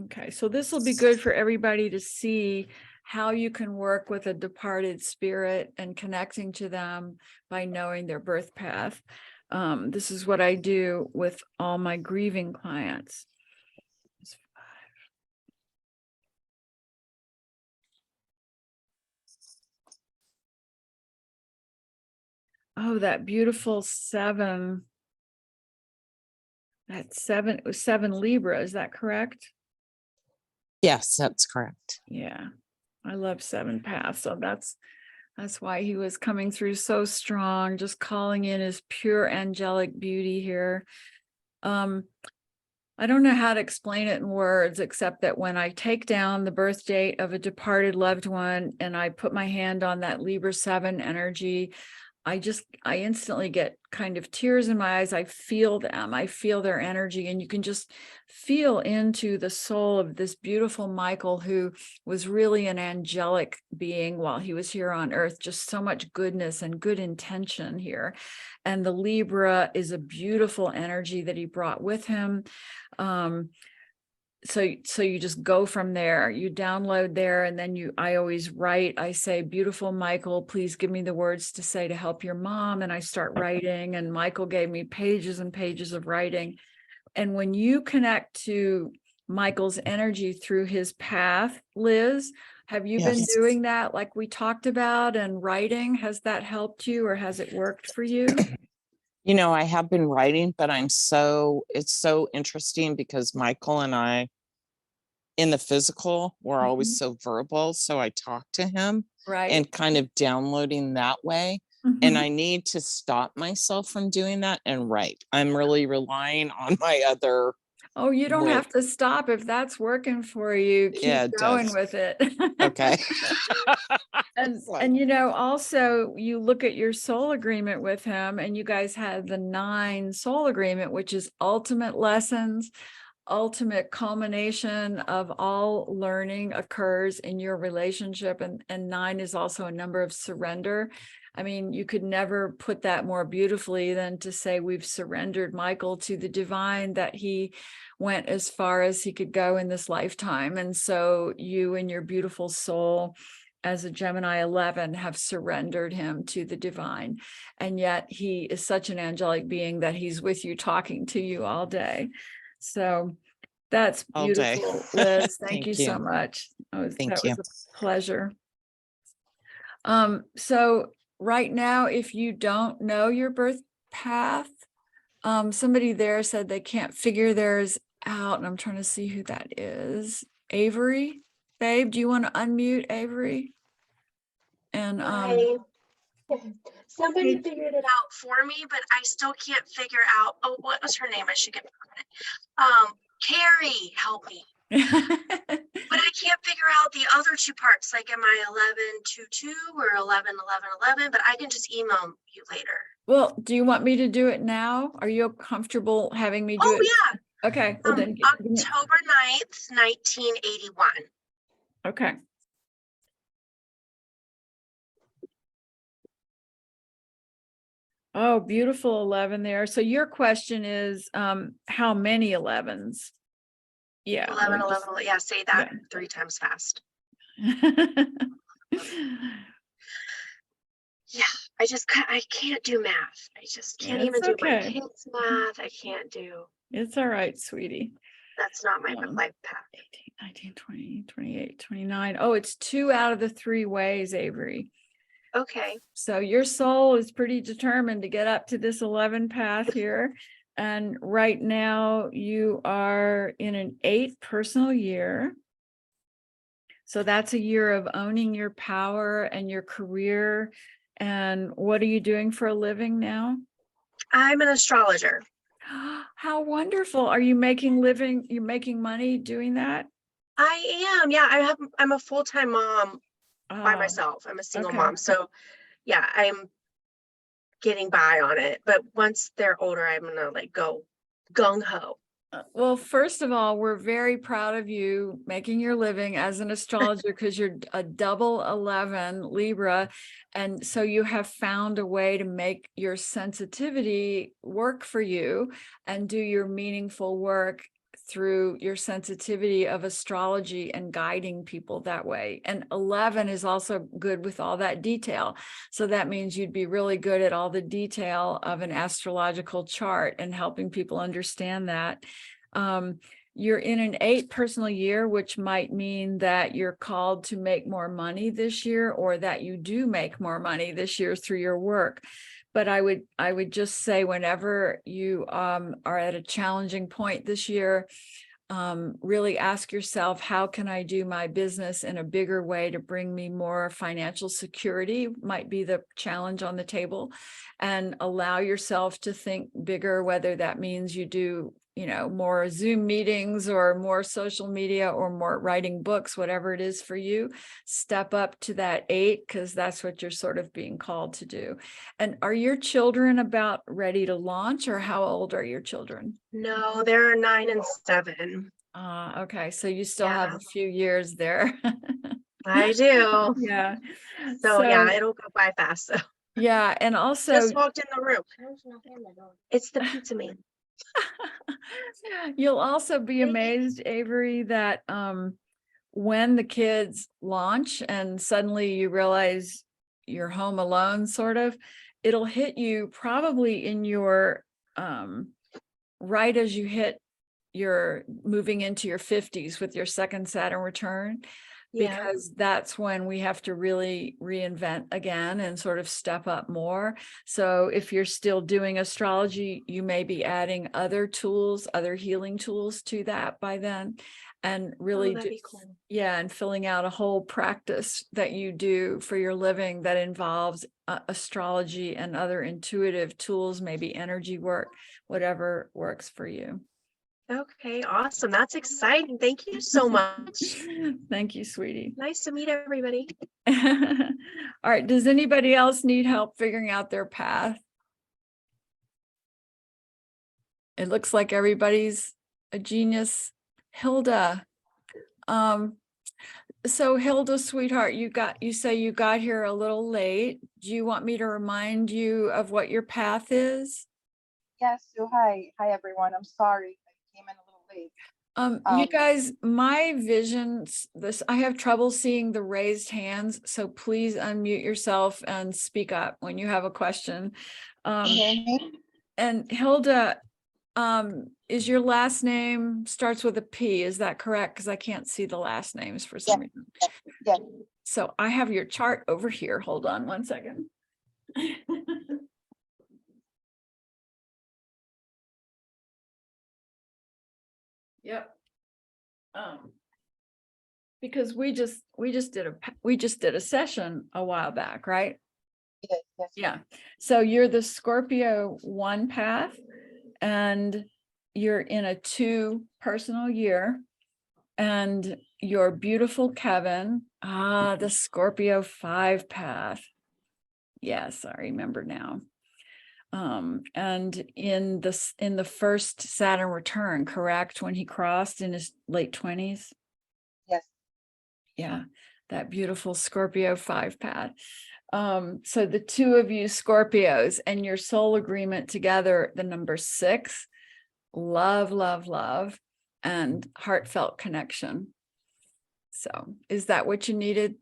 Okay, so this will be good for everybody to see how you can work with a departed spirit and connecting to them by knowing their birth path. This is what I do with all my grieving clients. Oh, that beautiful 7. That 7, it was 7 Libra, is that correct? Yes, that's correct. Yeah, I love 7 paths. So that's why he was coming through so strong, just calling in his pure angelic beauty here. I don't know how to explain it in words, except that when I take down the birth date of a departed loved one and I put my hand on that Libra 7 energy, I instantly get kind of tears in my eyes. I feel them. I feel their energy. And you can just feel into the soul of this beautiful Michael, who was really an angelic being while he was here on earth. Just so much goodness and good intention here. And the Libra is a beautiful energy that he brought with him. So you just go from there, you download there, and then I always write, I say, beautiful Michael, please give me the words to say to help your mom. And I start writing, and Michael gave me pages and pages of writing. And when you connect to Michael's energy through his path, Liz, have you been doing that like we talked about, and writing? Has that helped you, or has it worked for you? You know, I have been writing, but it's so interesting because Michael and I, in the physical, we're always so verbal. So I talk to him Right. and kind of downloading that way. And I need to stop myself from doing that and write. I'm really relying on my other. Oh, you don't have to stop if that's working for you. Keep going with it. Okay. And you know, also you look at your soul agreement with him, and you guys had the 9 soul agreement, which is ultimate lessons, ultimate culmination of all learning occurs in your relationship. And 9 is also a number of surrender. I mean, you could never put that more beautifully than to say we've surrendered Michael to the divine, that he went as far as he could go in this lifetime. And so you and your beautiful soul as a Gemini 11 have surrendered him to the divine. And yet he is such an angelic being that he's with you, talking to you all day. So that's beautiful, Liz. Thank you so much. That was a pleasure. So right now, if you don't know your birth path, somebody there said they can't figure theirs out, and I'm trying to see who that is. Avery, babe, do you want to unmute Avery? And somebody figured it out for me, but I still can't figure out. Oh, what was her name? I should get credit. Carrie, help me. But I can't figure out the other 2 parts. Like, am I 11-22 or 11-11-11? But I can just email you later. Well, do you want me to do it now? Are you comfortable having me do it? Oh, yeah. Okay. Well, then October 9th, 1981. Okay. Oh, beautiful 11 there. So your question is, how many 11s? Yeah. 11, 11, yeah, say that 3 times fast. Yeah, I can't do math. I just can't even do my kids' math. I can't do. It's all right, sweetie. That's not my life path. 18, 19, 20, 28, 29. Oh, it's 2 out of the 3 ways, Avery. Okay. So your soul is pretty determined to get up to this 11 path here. And right now you are in an 8 personal year. So that's a year of owning your power and your career. And what are you doing for a living now? I'm an astrologer. How wonderful. Are you making living, you're making money doing that? I am, yeah, I'm a full-time mom by Oh, myself. I'm a single okay. mom. So yeah, I'm getting by on it. But once they're older, I'm gonna like go gung ho. Well, first of all, we're very proud of you making your living as an astrologer because you're a double 11 Libra. And so you have found a way to make your sensitivity work for you and do your meaningful work through your sensitivity of astrology and guiding people that way. And 11 is also good with all that detail. So that means you'd be really good at all the detail of an astrological chart and helping people understand that. You're in an 8 personal year, which might mean that you're called to make more money this year, or that you do make more money this year through your work. But I would just say whenever you are at a challenging point this year, really ask yourself, how can I do my business in a bigger way to bring me more financial security might be the challenge on the table, and allow yourself to think bigger, whether that means you do, you know, more Zoom meetings or more social media or more writing books, whatever it is for you. Step up to that 8, because that's what you're sort of being called to do. And are your children about ready to launch, or how old are your children? No, they're 9 and 7. Okay, so you still have Yeah. a few years there. I do. Yeah. So yeah, it'll go by fast. So Yeah, and also just walked in the room. It's the pizza man. you'll also be Thank you. amazed, Avery, that when the kids launch and suddenly you realize you're home alone, sort of, it'll hit you probably in your right as you hit your moving into your 50s with your second Saturn return, Yeah. because that's when we have to really reinvent again and sort of step up more. So if you're still doing astrology, you may be adding other tools, other healing tools to that by then, and really that'd be cool. yeah, and filling out a whole practice that you do for your living that involves astrology and other intuitive tools, maybe energy work, whatever works for you. Okay, awesome. That's exciting. Thank you so much. Thank you, sweetie. Nice to meet everybody. All right. Does anybody else need help figuring out their path? It looks like everybody's a genius. Hilda. So Hilda, sweetheart, you say you got here a little late. Do you want me to remind you of what your path is? Yes, so hi everyone. I'm sorry I came in a little late. You guys, my visions, I have trouble seeing the raised hands, so please unmute yourself and speak up when you have a question. Can you hear me? And Hilda, is your last name starts with a P, is that correct? Because I can't see the last names for some reason. Yes. So I have your chart over here. Hold on one second. Yep. Because we just did a session a while back, right? Yes, yes. Yeah. So you're the Scorpio 1 path, and you're in a 2 personal year, and your beautiful Kevin, the Scorpio 5 path. Yes, I remember now. And in the first Saturn return, correct? When he crossed in his late 20s? Yes. Yeah, that beautiful Scorpio 5 path. So the 2 of you Scorpios and your soul agreement together, the number 6, love, love, love, and heartfelt connection. So is that what you needed?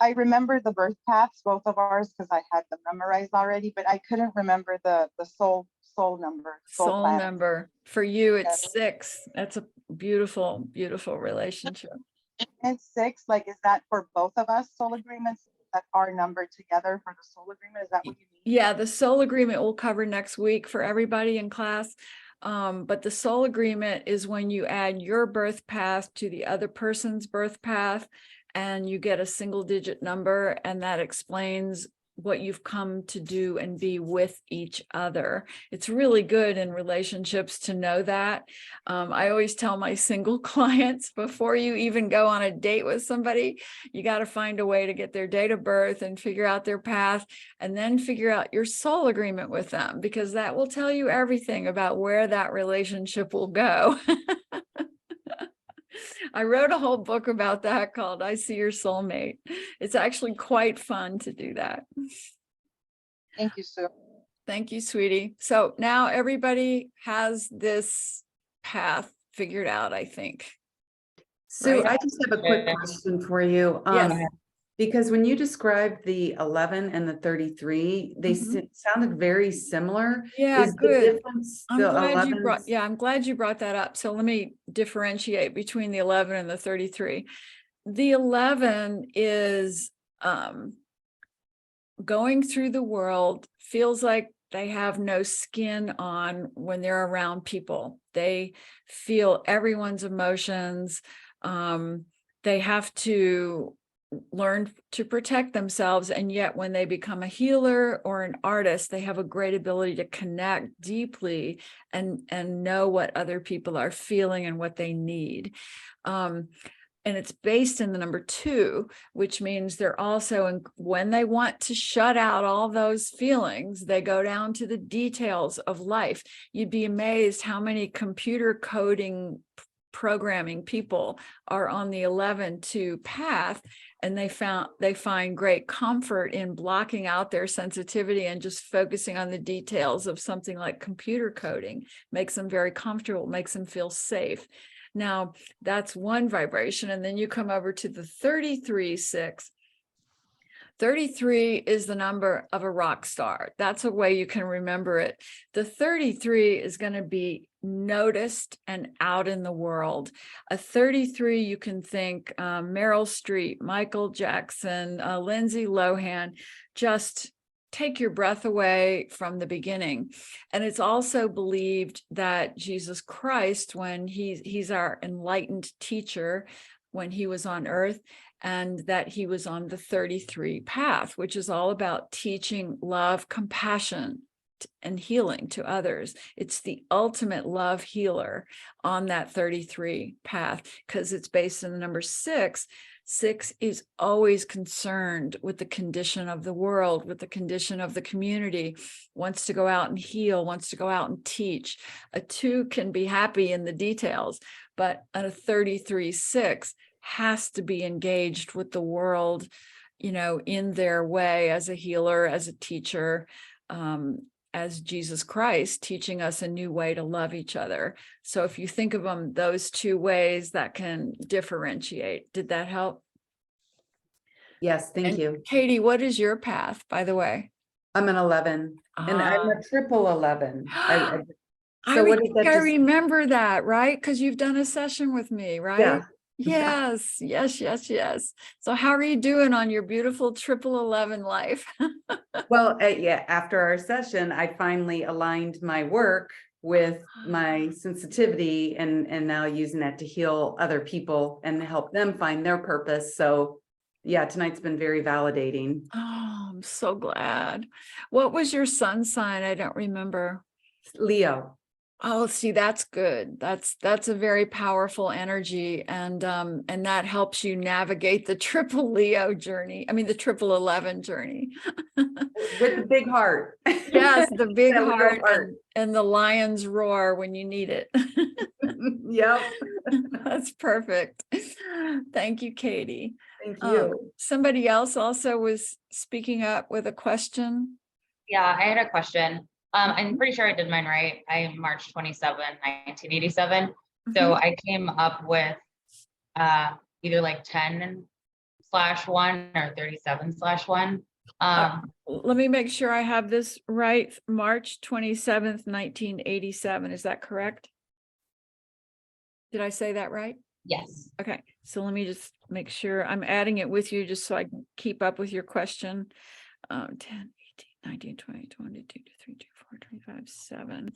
I remember the birth paths, both of ours, because I had them memorized already, but I couldn't remember the soul number. Soul planet. number. For you, it's Yes. 6. That's a beautiful, beautiful relationship. And 6, like, is that for both of us soul agreements that are numbered together for the soul agreement? Is that what you mean? Yeah, the soul agreement we'll cover next week for everybody in class. But the soul agreement is when you add your birth path to the other person's birth path, and you get a single digit number, and that explains what you've come to do and be with each other. It's really good in relationships to know that. I always tell my single clients, before you even go on a date with somebody, you got to find a way to get their date of birth and figure out their path, and then figure out your soul agreement with them, because that will tell you everything about where that relationship will go. I wrote a whole book about that called I See Your Soulmate. It's actually quite fun to do that. Thank you, Sue. Thank you, sweetie. So now everybody has this path figured out, I think. Sue, Right. I just have a quick question for you. Yes. Because when you described the 11 and the 33, they sounded very similar. Yeah, Is good. the difference I'm the glad you 11? brought, yeah, I'm glad you brought that up. So let me differentiate between the 11 and the 33. The 11 is going through the world, feels like they have no skin on when they're around people. They feel everyone's emotions. They have to learn to protect themselves, and yet when they become a healer or an artist, they have a great ability to connect deeply and know what other people are feeling and what they need. And it's based in the number 2, which means they're also, when they want to shut out all those feelings, they go down to the details of life. You'd be amazed how many computer coding programming people are on the 11-2 path, and they find great comfort in blocking out their sensitivity and just focusing on the details of something like computer coding. Makes them very comfortable, makes them feel safe. Now that's one vibration. And then you come over to the 33-6. 33 is the number of a rock star. That's a way you can remember it. The 33 is going to be noticed and out in the world. A 33, you can think Meryl Streep, Michael Jackson, Lindsay Lohan, just take your breath away from the beginning. And it's also believed that Jesus Christ, when he's our enlightened teacher, when he was on earth, and that he was on the 33 path, which is all about teaching love, compassion, and healing to others. It's the ultimate love healer on that 33 path, because it's based in the number 6. 6 is always concerned with the condition of the world, with the condition of the community, wants to go out and heal, wants to go out and teach. A 2 can be happy in the details, but a 33-6 has to be engaged with the world, in their way, as a healer, as a teacher, as Jesus Christ teaching us a new way to love each other. So if you think of them, those 2 ways, that can differentiate. Did that help? Yes, thank you. Katie, what is your path, by the way? I'm an 11 and I'm a triple 11. So what does that I just... remember that, right? Because you've done a session with me, right? Yeah. Yes. So how are you doing on your beautiful triple 11 life? Well, yeah, after our session, I finally aligned my work with my sensitivity and now using that to heal other people and help them find their purpose. So yeah, tonight's been very validating. Oh, I'm so glad. What was your sun sign? I don't remember. Leo. Oh, see, that's good. That's a very powerful energy, and that helps you navigate the triple Leo journey. I mean, the triple 11 journey. With the big heart. Yes, the big That Leo heart and the lion's roar when you need it. Yep. That's perfect. Thank you, Katie. Thank you. Somebody else also was speaking up with a question. Yeah, I had a question. I'm pretty sure I did mine right. I'm March 27, 1987. So I came up with either like 10/1 or 37/1. Let me make sure I have this right. March 27th, 1987. Is that correct? Did I say that right? Yes. Okay. So let me just make sure I'm adding it with you just so I can keep up with your question. 10, 18, 19, 20, 22, 23, 24, 25, 7.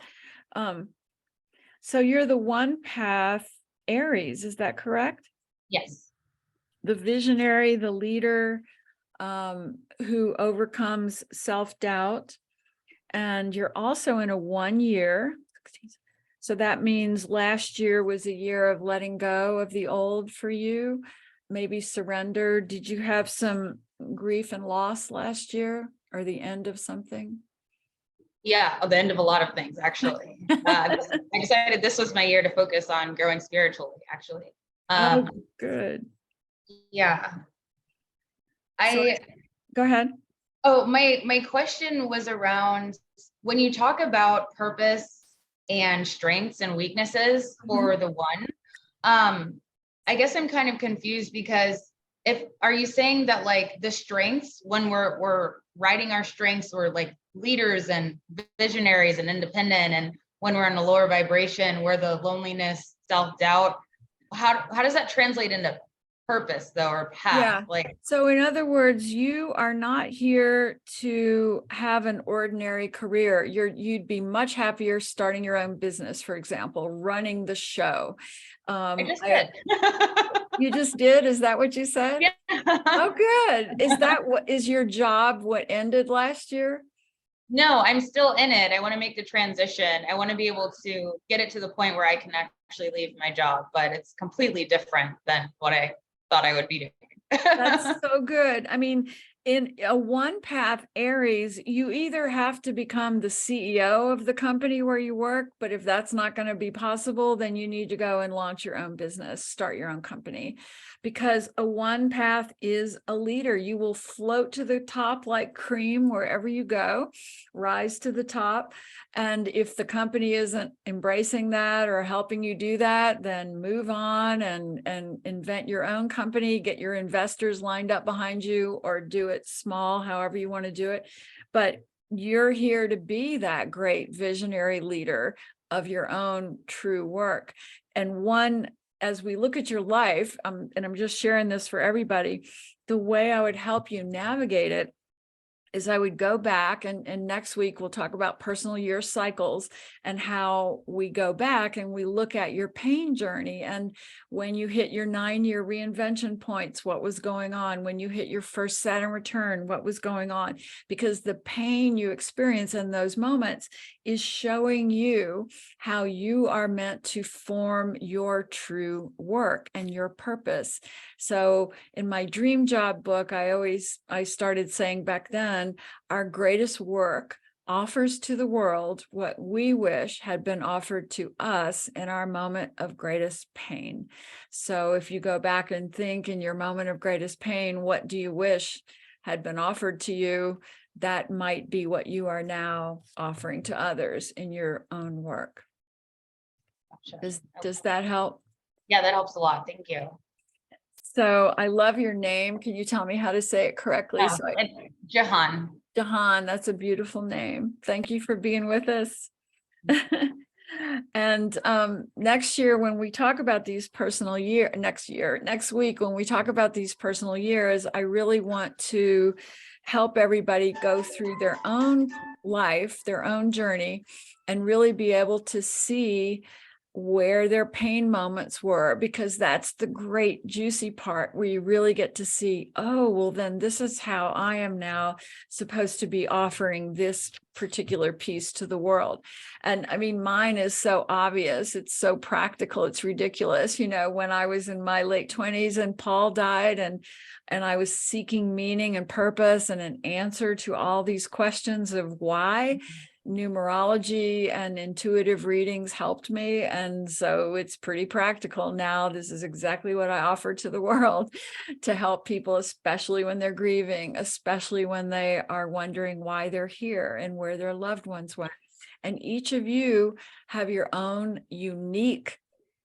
So you're the 1 path Aries, is that correct? Yes. The visionary, the leader, who overcomes self-doubt. And you're also in a 1 year. So that means last year was a year of letting go of the old for you, maybe surrender. Did you have some grief and loss last year, or the end of something? Yeah, the end of a lot of things, actually. I decided this was my year to focus on growing spiritually, actually. Oh, good. Yeah. Go ahead. Oh, my question was around when you talk about purpose and strengths and weaknesses for the one, I guess I'm kind of confused, because are you saying that like the strengths, when we're writing our strengths, we're like leaders and visionaries and independent, and when we're in a lower vibration, we're the loneliness, self-doubt, how does that translate into purpose though, or path? Yeah. Like, so in other words, you are not here to have an ordinary career. You'd be much happier starting your own business, for example, running the show. I just did. You just did? Is that what you said? Yeah. Oh, good. Is that what is your job? What ended last year? No, I'm still in it. I want to make the transition. I want to be able to get it to the point where I can actually leave my job, but it's completely different than what I thought I would be doing. That's so good. I mean, in a one path Aries, you either have to become the CEO of the company where you work, but if that's not going to be possible, then you need to go and launch your own business, start your own company, because a one path is a leader. You will float to the top like cream wherever you go, rise to the top. And if the company isn't embracing that or helping you do that, then move on and invent your own company, get your investors lined up behind you, or do it small, however you want to do it. But you're here to be that great visionary leader of your own true work. And one, as we look at your life, and I'm just sharing this for everybody, the way I would help you navigate it is I would go back, and next week we'll talk about personal year cycles and how we go back and we look at your pain journey. And when you hit your 9-year reinvention points, what was going on? When you hit your first Saturn return, what was going on? Because the pain you experience in those moments is showing you how you are meant to form your true work and your purpose. So in my dream job book, I started saying back then, our greatest work offers to the world what we wish had been offered to us in our moment of greatest pain. So if you go back and think in your moment of greatest pain, what do you wish had been offered to you? That might be what you are now offering to others in your own work. Gotcha. Does that help? Yeah, that helps a lot. Thank you. So I love your name. Can you tell me how to say it correctly? Yeah, it's Jahan. Jahan, that's a beautiful name. Thank you for being with us. And next year, when we talk about these personal year, next week, when we talk about these personal years, I really want to help everybody go through their own life, their own journey, and really be able to see where their pain moments were, because that's the great juicy part where you really get to see, oh, well, then this is how I am now supposed to be offering this particular piece to the world. And I mean, mine is so obvious. It's so practical. It's ridiculous. You know, when I was in my late 20s and Paul died, and I was seeking meaning and purpose and an answer to all these questions of why, numerology and intuitive readings helped me. And so it's pretty practical now. This is exactly what I offer to the world, to help people, especially when they're grieving, especially when they are wondering why they're here and where their loved ones went. And each of you have your own unique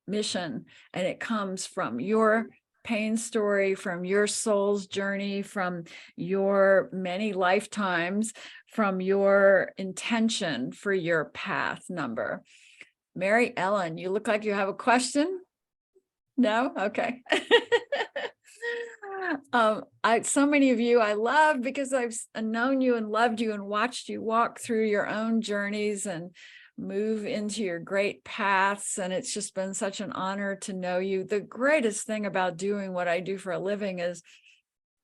mission, and it comes from your pain story, from your soul's journey, from your many lifetimes, from your intention for your path number. Mary Ellen, you look like you have a question. No? Okay. So many of you I love, because I've known you and loved you and watched you walk through your own journeys and move into your great paths. And it's just been such an honor to know you. The greatest thing about doing what I do for a living is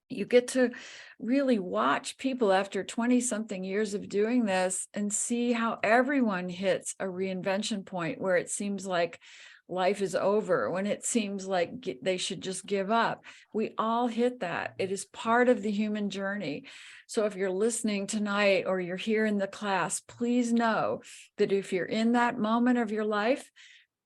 you get to really watch people after 20 something years of doing this and see how everyone hits a reinvention point where it seems like life is over, when it seems like they should just give up. We all hit that. It is part of the human journey. So if you're listening tonight or you're here in the class, please know that if you're in that moment of your life,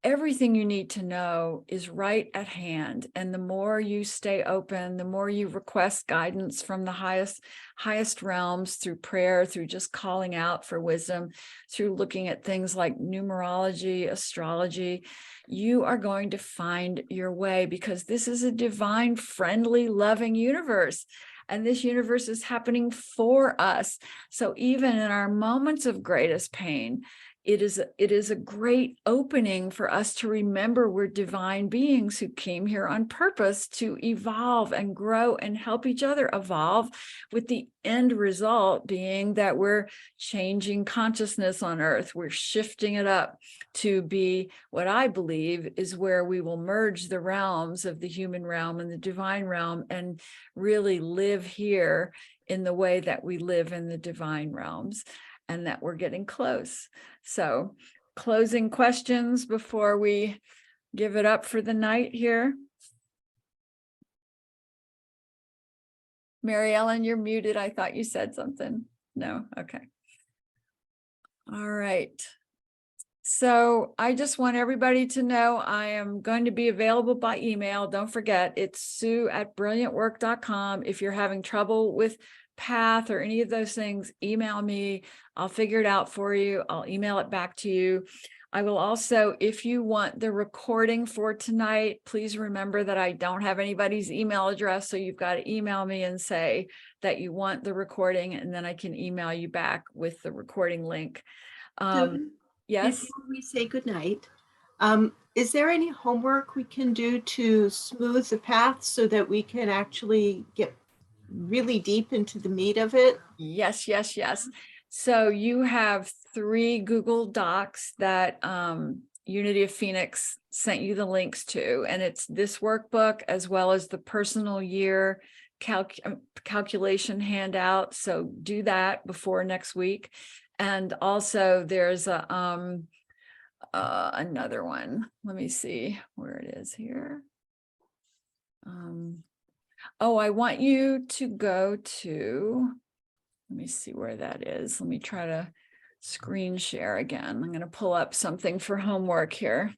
everything you need to know is right at hand. And the more you stay open, the more you request guidance from the highest realms through prayer, through just calling out for wisdom, through looking at things like numerology, astrology, you are going to find your way, because this is a divine, friendly, loving universe. And this universe is happening for us. So even in our moments of greatest pain, it is a great opening for us to remember we're divine beings who came here on purpose to evolve and grow and help each other evolve, with the end result being that we're changing consciousness on earth. We're shifting it up to be what I believe is where we will merge the realms of the human realm and the divine realm and really live here in the way that we live in the divine realms, and that we're getting close. So, closing questions before we give it up for the night here. Mary Ellen, you're muted. I thought you said something. No, okay. All right. So I just want everybody to know I am going to be available by email. Don't forget, it's sue@brilliantwork.com. If you're having trouble with path or any of those things, email me. I'll figure it out for you. I'll email it back to you. I will also, if you want the recording for tonight, please remember that I don't have anybody's email address. So you've got to email me and say that you want the recording, and then I can email you back with the recording link. Yes. Before we say goodnight, is there any homework we can do to smooth the path so that we can actually get really deep into the meat of it? Yes, yes, yes. So you have 3 Google Docs that Unity of Phoenix sent you the links to, and it's this workbook as well as the personal year calculation handout. So do that before next week. And also there's a another one. Let me see where it is here. Oh, I want you to go to, let me see where that is. Let me try to screen share again. I'm going to pull up something for homework here.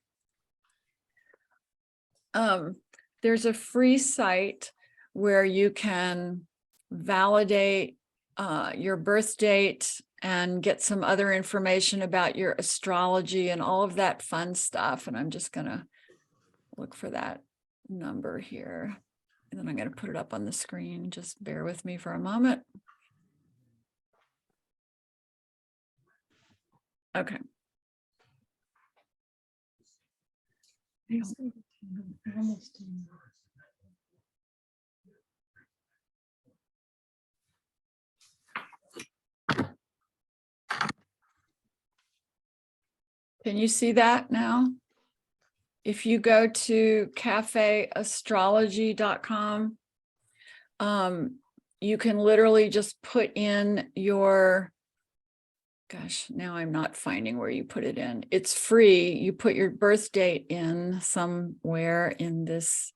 There's a free site where you can validate your birth date and get some other information about your astrology and all of that fun stuff. And I'm just going to look for that number here. And then I'm going to put it up on the screen. Just bear with me for a moment. Okay. Can you see that now? If you go to cafeastrology.com, you can literally just put in your, gosh, now I'm not finding where you put it in. It's free. You put your birth date in somewhere in this.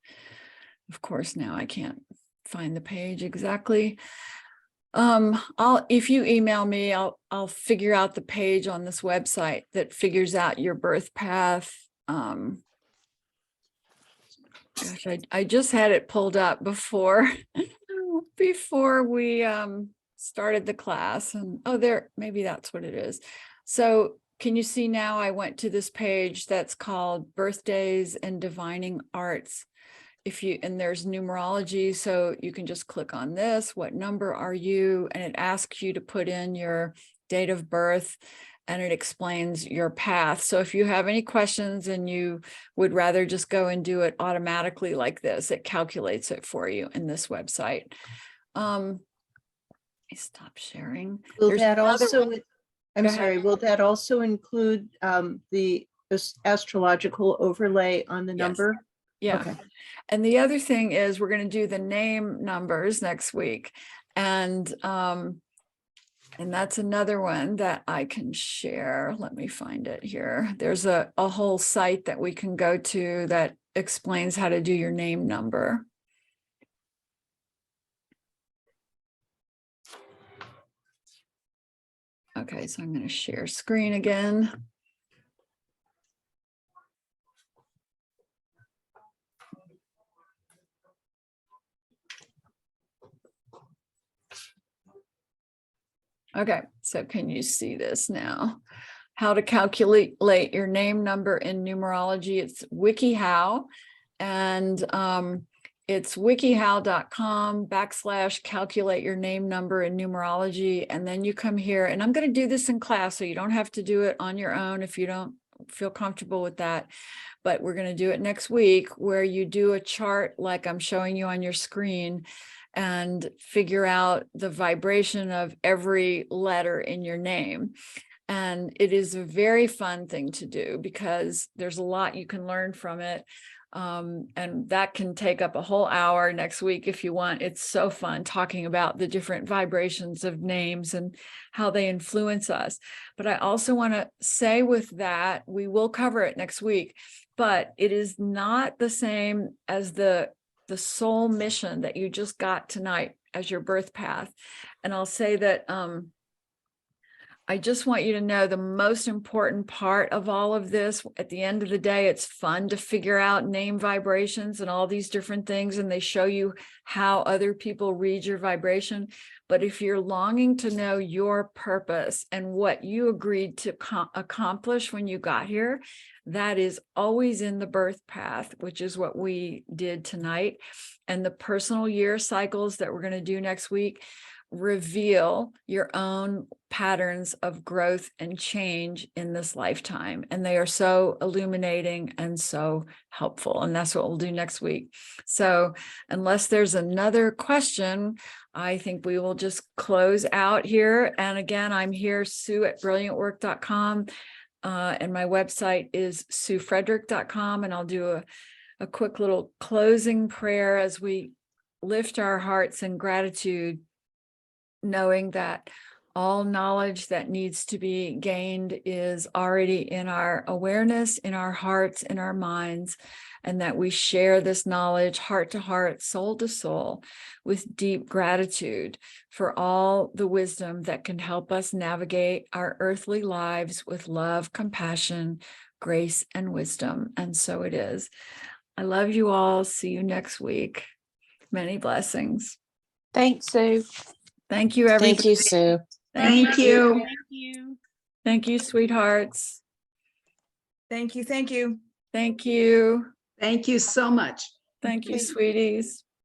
Of course, now I can't find the page exactly. If you email me, I'll figure out the page on this website that figures out your birth path. Gosh, I just had it pulled up before we started the class, and oh, there, maybe that's what it is. So can you see now I went to this page that's called Birthdays and Divining Arts. And there's numerology, so you can just click on this. What number are you? And it asks you to put in your date of birth, and it explains your path. So if you have any questions and you would rather just go and do it automatically like this, it calculates it for you in this website. Let me stop sharing. Will that also, I'm sorry, will that also include the astrological overlay on the number? Yeah. Okay. And the other thing is we're going to do the name numbers next week. And that's another one that I can share. Let me find it here. There's a whole site that we can go to that explains how to do your name number. Okay, so I'm going to share screen again. Okay, so can you see this now? How to calculate your name number in numerology. It's WikiHow, and it's wikihow.com/calculate your name number in numerology. And then you come here, and I'm going to do this in class, so you don't have to do it on your own if you don't feel comfortable with that. But we're going to do it next week, where you do a chart like I'm showing you on your screen and figure out the vibration of every letter in your name. And it is a very fun thing to do because there's a lot you can learn from it. And that can take up a whole hour next week if you want. It's so fun talking about the different vibrations of names and how they influence us. But I also want to say with that, we will cover it next week, but it is not the same as the soul mission that you just got tonight as your birth path. And I'll say that I just want you to know the most important part of all of this, at the end of the day, it's fun to figure out name vibrations and all these different things, and they show you how other people read your vibration. But if you're longing to know your purpose and what you agreed to accomplish when you got here, that is always in the birth path, which is what we did tonight. And the personal year cycles that we're going to do next week reveal your own patterns of growth and change in this lifetime. And they are so illuminating and so helpful. And that's what we'll do next week. So unless there's another question, I think we will just close out here. And again, I'm here, Sue@brilliantwork.com. And my website is SueFrederick.com. And I'll do a quick little closing prayer as we lift our hearts in gratitude, knowing that all knowledge that needs to be gained is already in our awareness, in our hearts, in our minds, and that we share this knowledge heart to heart, soul to soul, with deep gratitude for all the wisdom that can help us navigate our earthly lives with love, compassion, grace, and wisdom. And so it is. I love you all. See you next week. Many blessings. Thanks, Sue. Thank you, everybody. Thank you, Sue. Thank you. Thank you. Thank you, sweethearts. Thank you. Thank you. Thank you. Thank you so much. Thank you, sweeties.